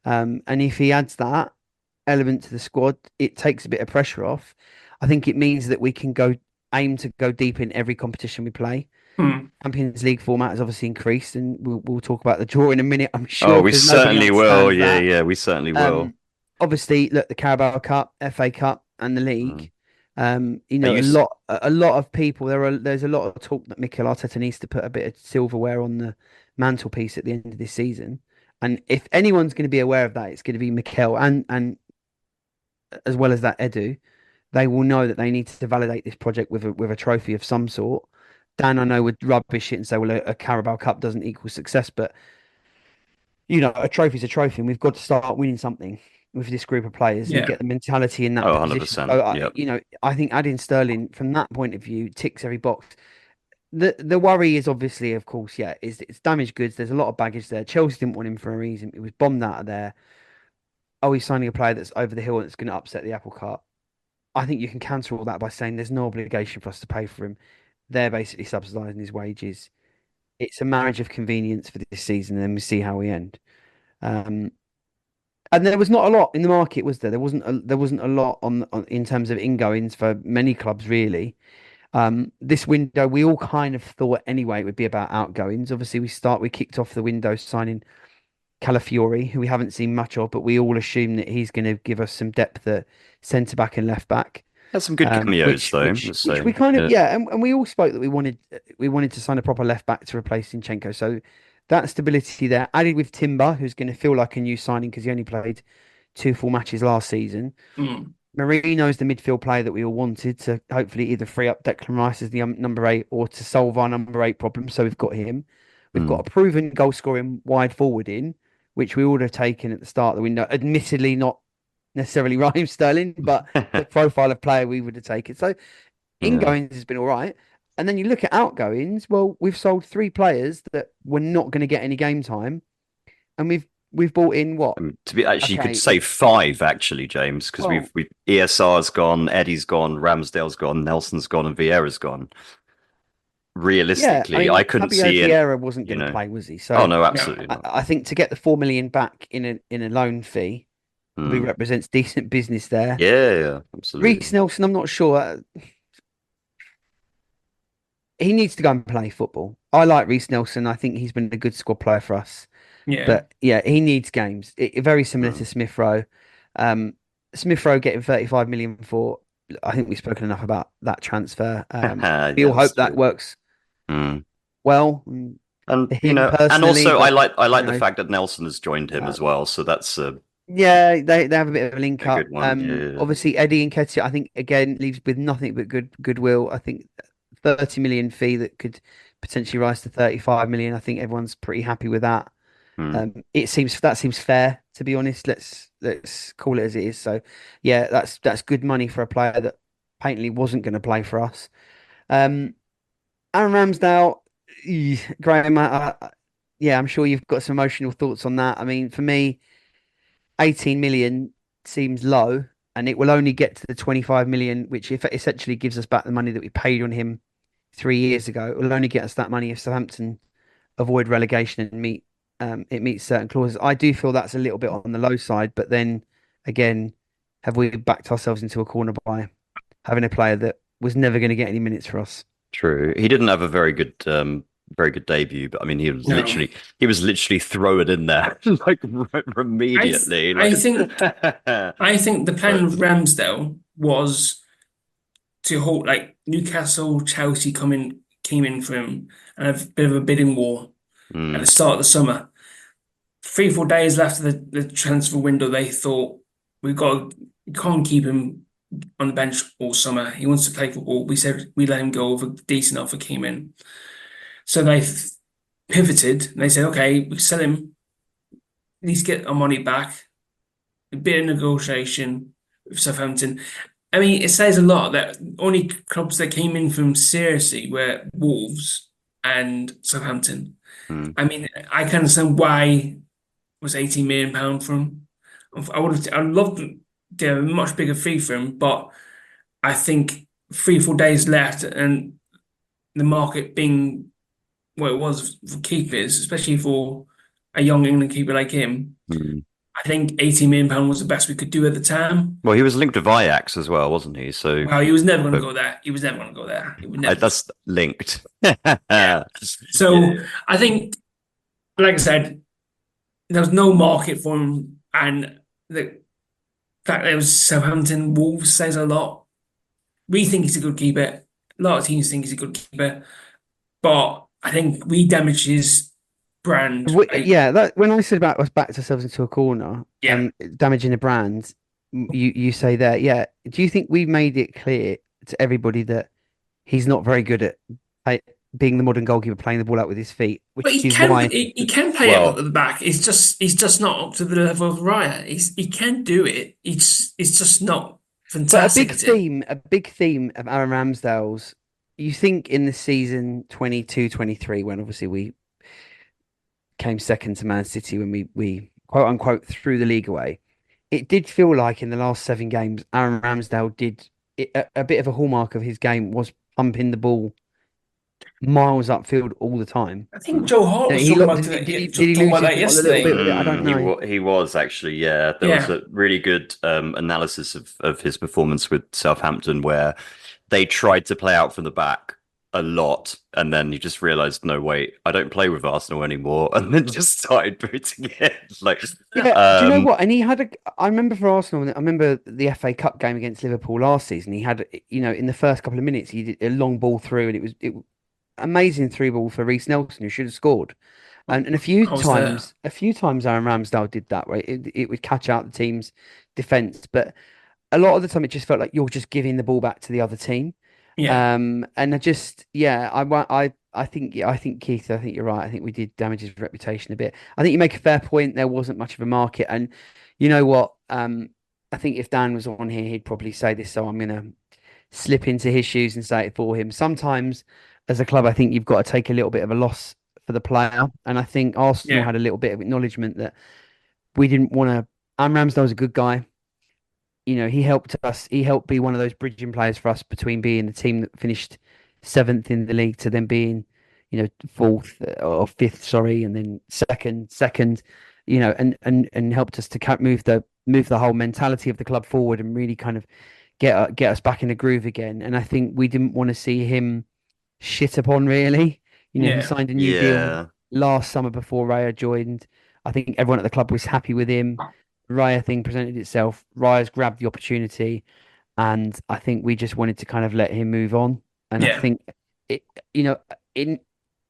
S5: And if he adds that element to the squad, it takes a bit of pressure off. I think it means that we can aim to go deep in every competition we play. Champions League format has obviously increased, and we'll talk about the draw in a minute, I'm sure.
S4: Oh, we certainly will. Yeah, we certainly will.
S5: Obviously, look, the Carabao Cup, FA Cup, and the league. A lot of people. There's a lot of talk that Mikel Arteta needs to put a bit of silverware on the mantelpiece at the end of this season. And if anyone's going to be aware of that, it's going to be Mikel and as well as that Edu. They will know that they need to validate this project with a trophy of some sort. Dan, I know, would rubbish it and say, well, a Carabao Cup doesn't equal success, but a trophy's a trophy, and we've got to start winning something with this group of players and get the mentality in that position.
S4: 100%.
S5: So, I think adding Sterling from that point of view ticks every box. The worry is obviously, of course, it's damaged goods. There's a lot of baggage there. Chelsea didn't want him for a reason. It was bombed out of there. Oh, he's signing a player that's over the hill and it's going to upset the apple cart. I think you can cancel all that by saying there's no obligation for us to pay for him. They're basically subsidising his wages. It's a marriage of convenience for this season, and then we see how we end. And there was not a lot in the market, was there? There wasn't a lot on in terms of ingoings for many clubs, really. This window, we all kind of thought anyway it would be about outgoings. Obviously, we kicked off the window signing Calafiori, who we haven't seen much of, but we all assume that he's going to give us some depth at centre back and left back.
S4: That's some good cameos, though.
S5: Which we kind of and we all spoke that we wanted to sign a proper left back to replace Zinchenko. So that stability there, added with Timber, who's going to feel like a new signing because he only played 2 full matches last season. Marino's the midfield player that we all wanted to hopefully either free up Declan Rice as the number 8 or to solve our number 8 problem. So we've got him. We've got a proven goal scoring wide forward in, which we would have taken at the start of the window. Admittedly, not necessarily Raheem Sterling, but the profile of player we would have taken. So ingoings has been all right. And then you look at outgoings. Well, we've sold 3 players that were not going to get any game time, and we've bought in what?
S4: To be actually, you could say 5 actually, James, because we've ESR's gone, Eddie's gone, Ramsdale's gone, Nelson's gone, and Vieira's gone. Realistically, I couldn't see it.
S5: Vieira wasn't going to play, was he? So,
S4: no, absolutely not.
S5: I think to get the 4 million back in a loan fee, probably represents decent business there.
S4: Yeah, absolutely.
S5: Reece Nelson, I'm not sure. He needs to go and play football. I like Reece Nelson. I think he's been a good squad player for us.
S6: Yeah.
S5: But he needs games. Very similar to Smith Rowe. Smith Rowe getting 35 million for. I think we've spoken enough about that transfer. We all hope that works well.
S4: And and also I like the fact that Nelson has joined him as well. So that's
S5: they have a bit of a link up. Obviously Eddie Nketiah, I think again leaves with nothing but goodwill. I think 30 million fee that could potentially rise to 35 million. I think everyone's pretty happy with that. That seems fair, to be honest. Let's call it as it is. So yeah, that's good money for a player that patently wasn't going to play for us. Aaron Ramsdale, Graham, I'm sure you've got some emotional thoughts on that. I mean, for me, 18 million seems low, and it will only get to the 25 million, which if it essentially gives us back the money that we paid on him 3 years ago. It will only get us that money if Southampton avoid relegation and it meets certain clauses. I do feel that's a little bit on the low side, but then again, have we backed ourselves into a corner by having a player that was never going to get any minutes for us?
S4: True. He didn't have a very good debut, but I mean,
S6: No.
S4: he was literally thrown in there like immediately.
S6: I
S4: like...
S6: think the plan of Ramsdale was to hold like Newcastle, Chelsea came in for him and have a bit of a bidding war at the start of the summer. 3-4 days after the transfer window, they thought we can't keep him on the bench all summer. He wants to play football. We said we let him go with a decent offer came in. So they pivoted and they said, okay, we sell him, at least get our money back. A bit of negotiation with Southampton. I mean, it says a lot that only clubs that came in from seriously were Wolves and Southampton. I mean, I can understand why it was £18 million for him. I'd love to have a much bigger fee for him, but I think 3-4 days left and the market being what it was for keepers, especially for a young England keeper like him, I think £18 million was the best we could do at the time.
S4: Well, he was linked to Ajax as well, wasn't he? So
S6: well, he was never going to go there. He was never going to go there. He would never.
S4: That's linked.
S6: So
S4: Yeah.
S6: I think, like I said, there was no market for him, and the fact that it was Southampton Wolves says a lot. We think he's a good keeper. A lot of teams think he's a good keeper, but I think we damaged his brand.
S5: When I said about us backed ourselves into a corner, damaging the brand, you say that, yeah. Do you think we made it clear to everybody that he's not very good at being the modern goalkeeper, playing the ball out with his feet?
S6: But he can play out at the back. He's just not up to the level of Raya. He can do it. It's just not fantastic.
S5: But a big theme of Aaron Ramsdale's. You think in the season 22-23, when obviously we came second to Man City, when we quote unquote threw the league away, it did feel like in the last 7 games, Aaron Ramsdale did a bit of a hallmark of his game was pumping the ball miles upfield all the time.
S6: I think Joe Hart was talking about that yesterday.
S5: I don't know.
S4: He was actually, yeah. There was a really good analysis of his performance with Southampton where they tried to play out from the back a lot, and then you just realised, no, wait, I don't play with Arsenal anymore, and then just started booting it.
S5: Do you know what? And he had I remember for Arsenal, I remember the FA Cup game against Liverpool last season. He had, in the first couple of minutes, he did a long ball through, and it was amazing through ball for Reece Nelson, who should have scored. And a few times Aaron Ramsdale did that, right? It would catch out the team's defence, but a lot of the time it just felt like you're just giving the ball back to the other team.
S6: Yeah.
S5: And I think Keith, I think you're right. I think we did damage his reputation a bit. I think you make a fair point. There wasn't much of a market, and you know what? I think if Dan was on here, he'd probably say this. So I'm gonna slip into his shoes and say it for him. Sometimes, as a club, I think you've got to take a little bit of a loss for the player, and I think Arsenal had a little bit of acknowledgement that we didn't want to. Aaron Ramsdale's a good guy. He helped us. He helped be one of those bridging players for us between being the team that finished 7th in the league to then being, 4th or 5th, sorry, and then second, and helped us to move the whole mentality of the club forward and really kind of get us back in the groove again. And I think we didn't want to see him shit upon, really. He signed a new deal last summer before Raya joined. I think everyone at the club was happy with him. Raya thing presented itself. Raya's grabbed the opportunity, and I think we just wanted to kind of let him move on. And I think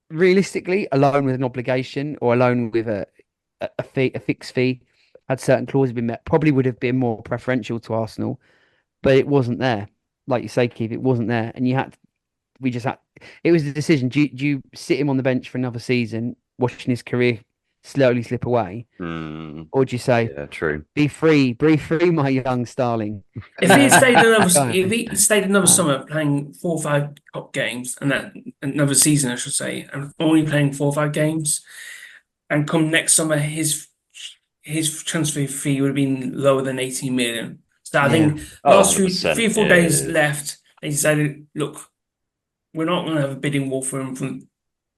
S5: realistically, alone with an obligation or alone with a fixed fee, had certain clauses been met, probably would have been more preferential to Arsenal, but it wasn't there. Like you say, Keith, it wasn't there, and it was the decision. Do you sit him on the bench for another season, watching his career slowly slip away, or do you say,
S4: true,
S5: be free, my young starling?
S6: If he stayed another summer playing 4 or 5 top games, and that another season, I should say, and only playing 4 or 5 games, and come next summer, his transfer fee would have been lower than 18 million. So I think last 3 or 4 days left, they decided, look, we're not going to have a bidding war for him from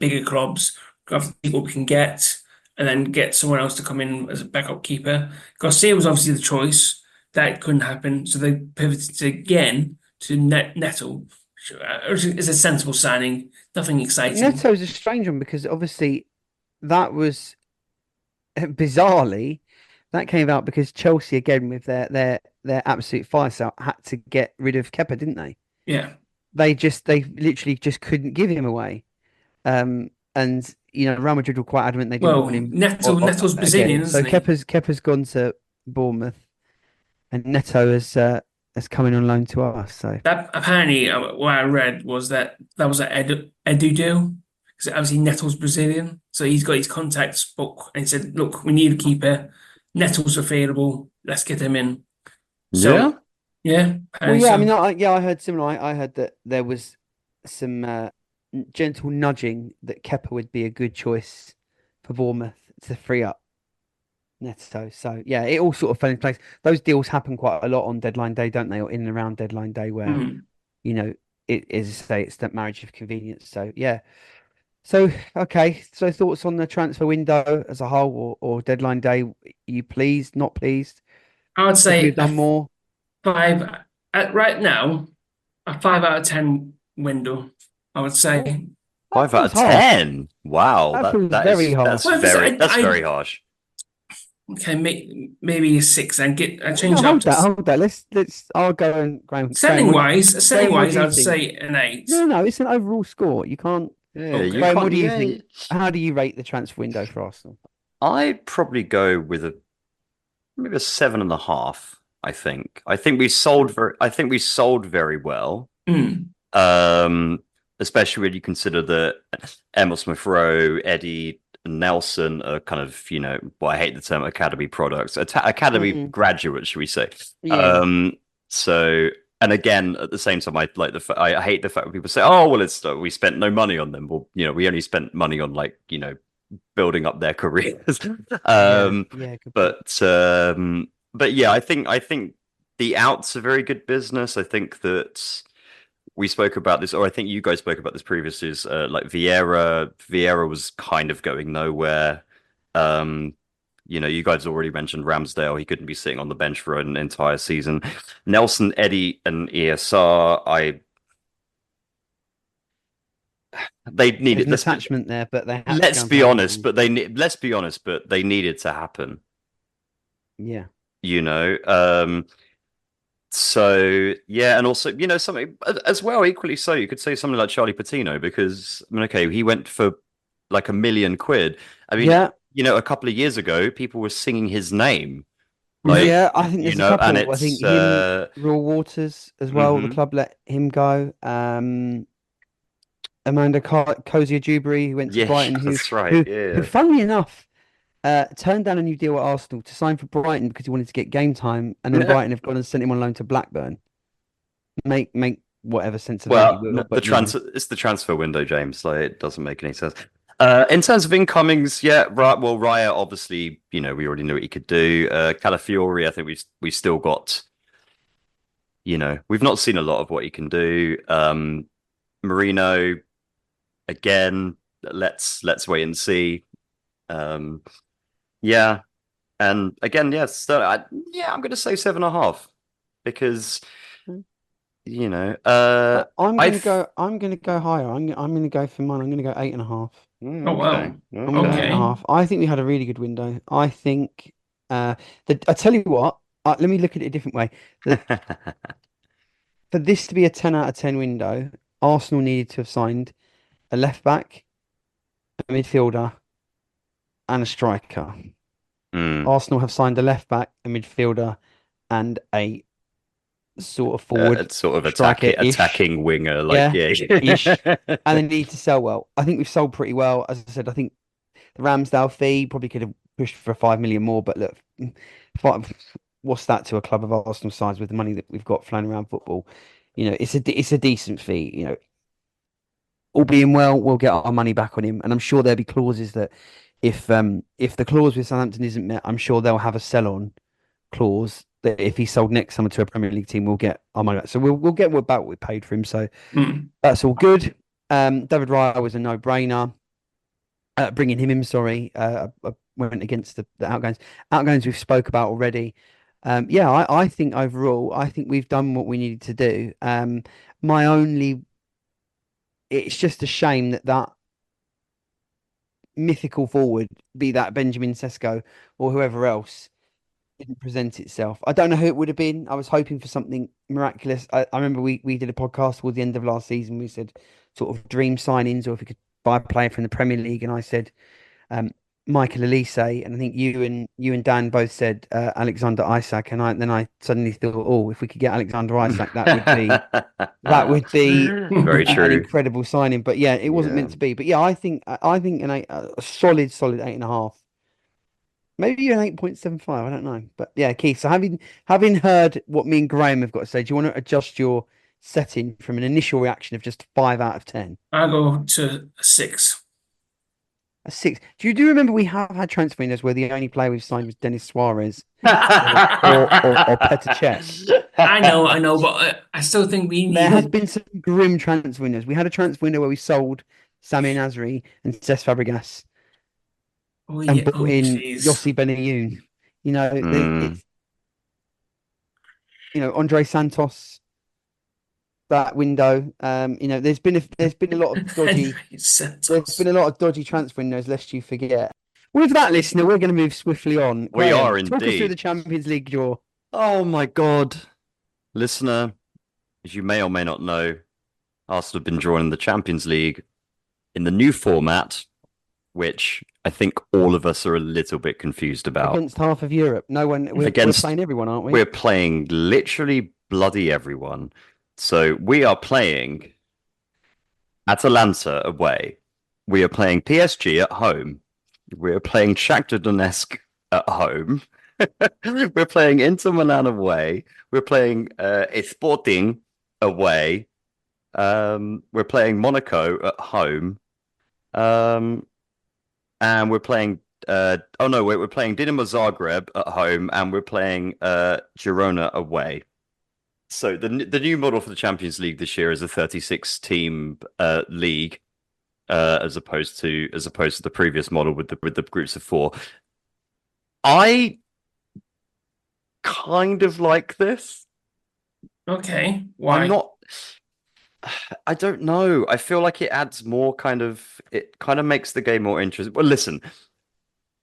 S6: bigger clubs. Go have to see what we can get, and then get someone else to come in as a backup keeper. Garcia was obviously the choice. That couldn't happen, so they pivoted again to Nettle, which is a sensible signing. Nothing exciting.
S5: Neto's a strange one because obviously that was bizarrely that came out because Chelsea again with their absolute fire sale had to get rid of Kepa, didn't they?
S6: Yeah.
S5: They literally just couldn't give him away. And Real Madrid were quite adamant they didn't want him.
S6: Nettle's Brazilian, isn't
S5: so
S6: he?
S5: Kepa's gone to Bournemouth, and Neto has come in on loan to us. So
S6: that apparently what I read was that was an Edu deal, because obviously Nettle's Brazilian, so he's got his contacts book, and he said, "Look, we need a keeper. Nettle's available. Let's get him in." So, yeah.
S5: Well, yeah. So. I mean, I heard similar. I heard that there was some gentle nudging that Kepa would be a good choice for Bournemouth to free up Neto. So yeah, it all sort of fell in place. Those deals happen quite a lot on deadline day, don't they? Or in and around deadline day, where it is it's that marriage of convenience. So yeah. So okay. So thoughts on the transfer window as a whole, or deadline day? Are you pleased? Not pleased?
S6: I would say
S5: you've done more.
S6: 5 right now. A 5 out of 10 window. I would say
S4: 5 out of 10. Wow,
S5: that very harsh.
S4: That's very harsh.
S6: Okay, maybe a 6 and change
S5: hold
S6: up.
S5: Hold that. Let's. I'll go and Graham.
S6: Selling wise, I'd say an 8.
S5: No, it's an overall score. You can't.
S4: Yeah, okay.
S5: Graham, what do you think? How do you rate the transfer window for Arsenal?
S4: I'd probably go with maybe a 7.5. I think we sold very well. Especially when you consider that Emil Smith Rowe, Eddie, and Nelson are kind of, I hate the term academy products, academy graduates, should we say? Yeah. So, and again, at the same time, I hate the fact when people say, "Oh, well, we spent no money on them." Well, we only spent money on building up their careers. But yeah, I think the outs are very good business. I think that we spoke about this, or I think you guys spoke about this previously. Is Vieira was kind of going nowhere. You guys already mentioned Ramsdale. He couldn't be sitting on the bench for an entire season. Nelson, Eddie, and ESR. They needed
S5: an attachment there, but they.
S4: Let's be honest, but they needed to happen.
S5: Yeah.
S4: So yeah, and also something as well. Equally so, you could say something like Charlie Patino, because he went for like £1 million. I mean, a couple of years ago, people were singing his name.
S5: I think there's a couple.
S4: And
S5: I think him, Raw Waters as well. The club let him go. Amanda Cozier-Dewberry, who went to Brighton, who, funnily enough, turned down a new deal at Arsenal to sign for Brighton because he wanted to get game time, and then Brighton have gone and sent him on loan to Blackburn. Make whatever sense of that you will.
S4: It's the transfer window, James. It doesn't make any sense. In terms of incomings, Raya, obviously, we already knew what he could do. Calafiori, I think we've still got, we've not seen a lot of what he can do. Marino, again, let's wait and see. Yeah, and again, yes. I'm going to say 7.5 because I'm going to go higher. I'm going to go for mine. I'm going to go 8.5.
S6: Oh wow! Okay.
S5: 8.5. I think we had a really good window. I think. I tell you what. Let me look at it a different way. For this to be a 10 out of 10 window, Arsenal needed to have signed a left back, a midfielder, and a striker. Arsenal have signed a left back, a midfielder, and a sort of forward,
S4: attacking winger,
S5: ish. And they need to sell well. I think we've sold pretty well. As I said, I think the Ramsdale fee probably could have pushed for 5 million more, but look, what's that to a club of Arsenal size with the money that we've got flying around football? It's a decent fee. All being well, we'll get our money back on him, and I'm sure there'll be clauses that if the clause with Southampton isn't met, I'm sure they'll have a sell-on clause that if he's sold next summer to a Premier League team, we'll get our money back. So we'll get about what we paid for him. So that's all good. David Raya was a no-brainer. bringing him in. Sorry, I went against the outgoings. Outgoings we've spoke about already. Yeah, I think overall, I think we've done what we needed to do. My only, it's just a shame that that mythical forward, be that Benjamin Sesko or whoever else, didn't present itself. I don't know who it would have been. I was hoping for something miraculous. I remember we did a podcast towards the end of last season. We said sort of dream signings, or if we could buy a player from the Premier League, and I said um, Michael Elise, and I think you and Dan both said Alexander Isak, and I suddenly thought, oh, if we could get Alexander Isak, that would be
S4: Very
S5: an
S4: true.
S5: incredible signing. But yeah, it wasn't
S4: Yeah.
S5: meant to be. But yeah, I think a solid 8.5. Maybe an 8.75. I don't know. But yeah, Keith. So having heard what me and Graham have got to say, do you want to adjust your setting from an initial reaction of just 5 out of 10?
S6: I'll go to a 6.
S5: A 6. Do you remember we have had transfer windows where the only player we've signed was Denis Suarez or Petr Cech?
S6: I know, but I still think we
S5: There has
S6: need.
S5: been some grim transfer windows. We had a transfer window where we sold Sami Nasri and Cesc Fabregas
S6: Oh
S5: and
S6: yeah.
S5: bought
S6: Oh
S5: in
S6: jeez.
S5: Yossi Benayoun. You know,
S4: Mm.
S5: it's Andre Santos, that window. There's been a lot of dodgy. There's been a lot of dodgy transfer windows, lest you forget. With that, listener, we're going to move swiftly on.
S4: We
S5: Graham,
S4: are
S5: talk us through
S4: indeed.
S5: the Champions League draw.
S4: Oh my God. Listener, as you may or may not know, Arsenal have been drawn in the Champions League in the new format, which I think all of us are a little bit confused about.
S5: Against half of Europe. No one. We're playing everyone, aren't we?
S4: We're playing literally bloody everyone. So we are playing Atalanta away. We are playing PSG at home. We are playing Shakhtar Donetsk at home. We're playing Inter Milan away. We're playing Sporting away. We're playing Monaco at home. And we're playing we're playing Dinamo Zagreb at home, and we're playing Girona away. So the new model for the Champions League this year is a 36 team league, as opposed to the previous model with the groups of 4. I kind of like this.
S6: Okay. Why?
S4: I don't know. I feel like it adds more it kind of makes the game more interesting. Well, listen,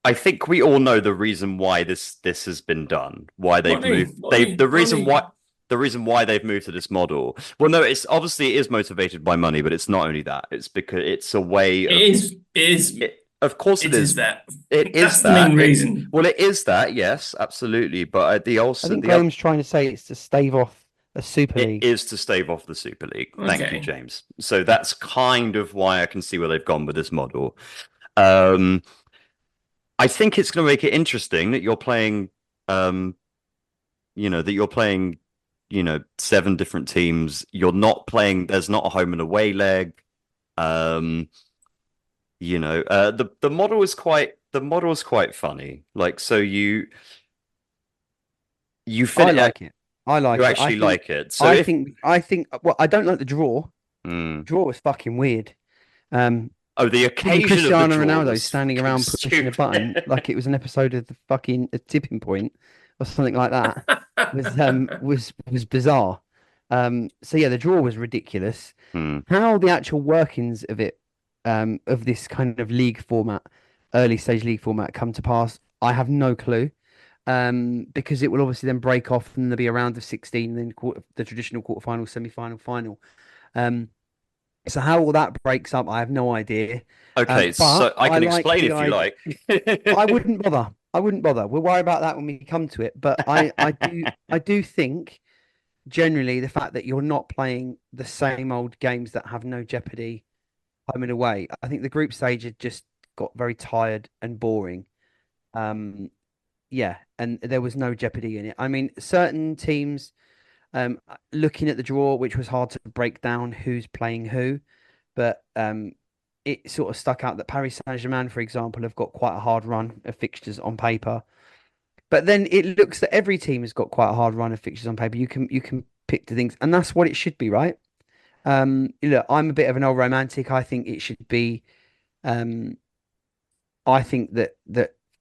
S4: I think we all know the reason why this has been done. Why they've moved. The reason why they've moved to this model. Well, no, it's obviously it is motivated by money, but it's not only that. It's because it's a way of.
S6: It is.
S4: Of course it is.
S6: That.
S4: It
S6: That's
S4: is
S6: the
S4: that.
S6: main reason.
S4: Well, it is that, yes, absolutely. But
S5: I think Graham's trying to say it's to stave off a Super League.
S4: It is to stave off the Super League. Thank
S6: Okay.
S4: you, James. So that's kind of why I can see where they've gone with this model. I think it's going to make it interesting that you're playing, that you're playing, 7 different teams. You're not playing. There's not a home and away leg. The model is quite funny. Like, so you
S5: I like it. I like
S4: you
S5: it.
S4: actually like it. So
S5: I think. Well, I don't like the draw.
S4: Mm.
S5: Draw was fucking weird.
S4: The occasion
S5: Cristiano
S4: of the draw
S5: Ronaldo
S4: was
S5: standing around pushing a
S4: stupid.
S5: button like it was an episode of the fucking A Tipping Point or something like that was bizarre. So yeah, the draw was ridiculous. How the actual workings of it, of this kind of league format, early stage league format, come to pass, I have no clue. Because it will obviously then break off and there'll be a round of 16, then the traditional quarterfinal, semi-final, final. So how all that breaks up, I have no idea.
S4: Okay, so I can explain if you like.
S5: I wouldn't bother. We'll worry about that when we come to it. But I do think generally the fact that you're not playing the same old games that have no jeopardy home and away. I think the group stage had just got very tired and boring. Yeah, and there was no jeopardy in it. I mean, certain teams, looking at the draw, which was hard to break down who's playing who, but it sort of stuck out that Paris Saint-Germain, for example, have got quite a hard run of fixtures on paper. But then it looks that every team has got quite a hard run of fixtures on paper. You can pick the things, and that's what it should be, right? Look, I'm a bit of an old romantic. I think it should be I think that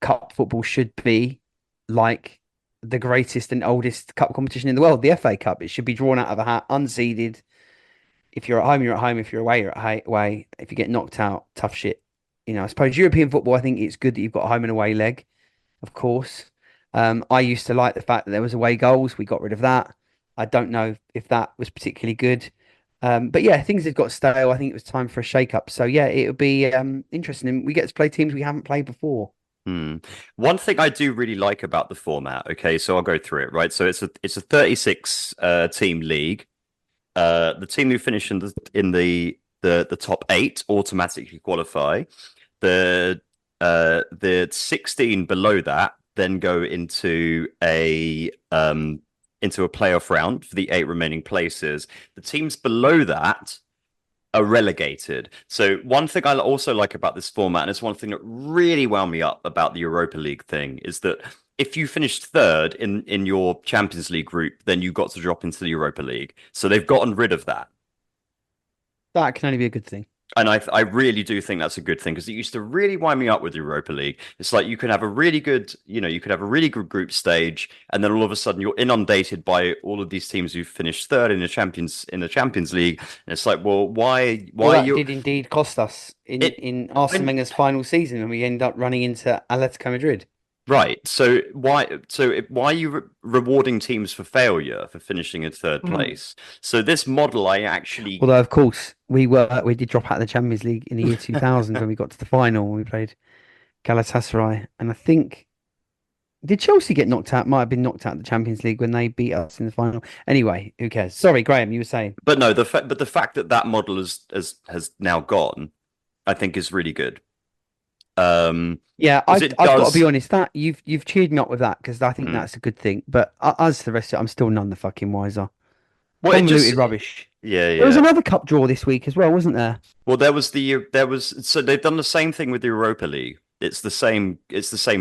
S5: cup football should be like the greatest and oldest cup competition in the world, the FA Cup. It should be drawn out of a hat, unseeded. If you're at home, you're at home. If you're away, you're at away. If you get knocked out, tough shit. I suppose European football, I think it's good that you've got a home and away leg, of course. I used to like the fact that there was away goals. We got rid of that. I don't know if that was particularly good. But yeah, things have got stale. I think it was time for a shake-up. So yeah, it'll be interesting. And we get to play teams we haven't played before.
S4: One thing I do really like about the format, okay, so I'll go through it, right? So it's a 36 team league. The team who finish in the top 8 automatically qualify. The 16 below that then go into a playoff round for the 8 remaining places. The teams below that are relegated. So one thing I also like about this format, and it's one thing that really wound me up about the Europa League thing, is that if you finished third in your Champions League group, then you got to drop into the Europa League. So they've gotten rid of that.
S5: That can only be a good thing.
S4: And I really do think that's a good thing, because it used to really wind me up with the Europa League. It's like you could have a really good, you could have a really good group stage, and then all of a sudden you're inundated by all of these teams who finished third in the Champions League. And it's like, well, why
S5: that did indeed cost us in Arsene Wenger's final season, and we end up running into Atletico Madrid.
S4: Right. So why are you rewarding teams for failure for finishing in third place? So this model, I actually,
S5: although of course we did drop out of the Champions League in the year 2000 when we got to the final when we played Galatasaray, and I think did Chelsea get knocked out? Might have been knocked out of the Champions League when they beat us in the final. Anyway, who cares? Sorry, Graham, you were saying.
S4: But no, the fact that model has now gone, I think is really good.
S5: Yeah, I've got to be honest. That you've cheered me up with that, because I think that's a good thing. But as to the rest of it, I'm still none the fucking wiser. Convoluted rubbish.
S4: Yeah.
S5: There was another cup draw this week as well, wasn't there?
S4: Well, so they've done the same thing with the Europa League. It's the same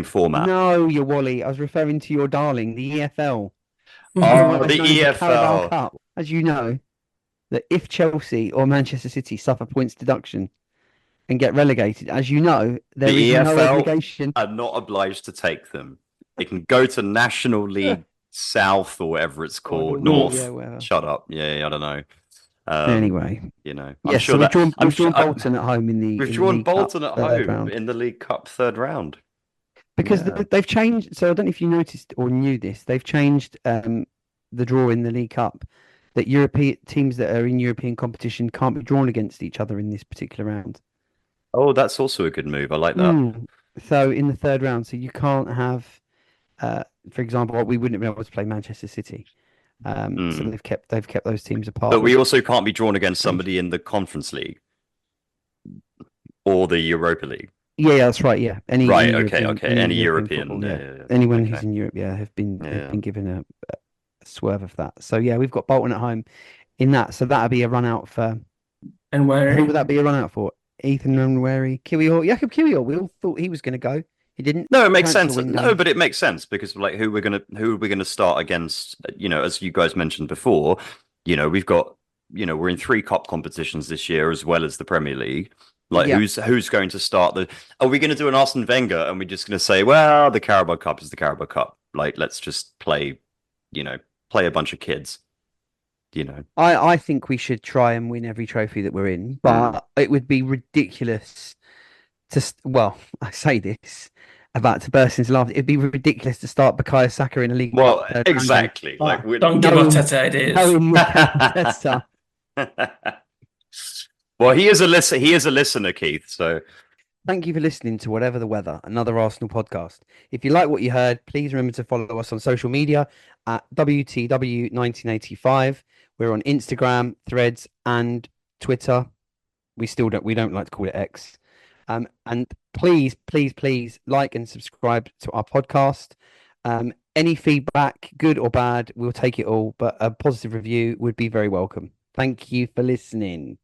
S4: format.
S5: No, you Wally. I was referring to your darling, the EFL.
S4: Oh, the EFL.
S5: Cup. As you know, that if Chelsea or Manchester City suffer points deduction and get relegated, as you know, there is no obligation.
S4: Are not obliged to take them. They can go to National League South or whatever it's called. North. Yeah, shut up. Yeah, I don't know.
S5: Anyway,
S4: I'm sure
S5: we've drawn Bolton at home in the.
S4: We've drawn Bolton at home in the League Cup third round.
S5: Because they've changed. So I don't know if you noticed or knew this. They've changed the draw in the League Cup. That European teams that are in European competition can't be drawn against each other in this particular round.
S4: Oh, that's also a good move. I like that.
S5: So in the third round, so you can't have, for example, we wouldn't be able to play Manchester City. So they've kept those teams apart.
S4: But we also can't be drawn against somebody in the Conference League or the Europa League.
S5: Yeah, that's right. Yeah, any
S4: European.
S5: Anyone who's in Europe, have been given a swerve of that. So yeah, we've got Bolton at home in that. So that'll be a run out for.
S6: And where?
S5: Who would that be a run out for? Ethan Nwaneri, Jakob Kiwior. We all thought he was going to go. He didn't.
S4: No, it makes sense. No, but it makes sense because like who are we going to start against? As you guys mentioned before, we've got we're in 3 cup competitions this year as well as the Premier League. Like who's going to start the? Are we going to do an Arsene Wenger and we're just going to say, well, the Carabao Cup is the Carabao Cup. Like let's just play a bunch of kids.
S5: I think we should try and win every trophy that we're in, but it would be ridiculous I say this about to burst into laughter. It'd be ridiculous to start Bukayo Saka in a league.
S4: Well, exactly. Like
S6: don't give Arteta ideas.
S4: Well, he is a listener, Keith. So
S5: thank you for listening to Whatever the Weather, another Arsenal podcast. If you like what you heard, please remember to follow us on social media at WTW1985. We're on Instagram, Threads, and Twitter. We don't like to call it X. And please like and subscribe to our podcast. Any feedback, good or bad, we'll take it all. But a positive review would be very welcome. Thank you for listening.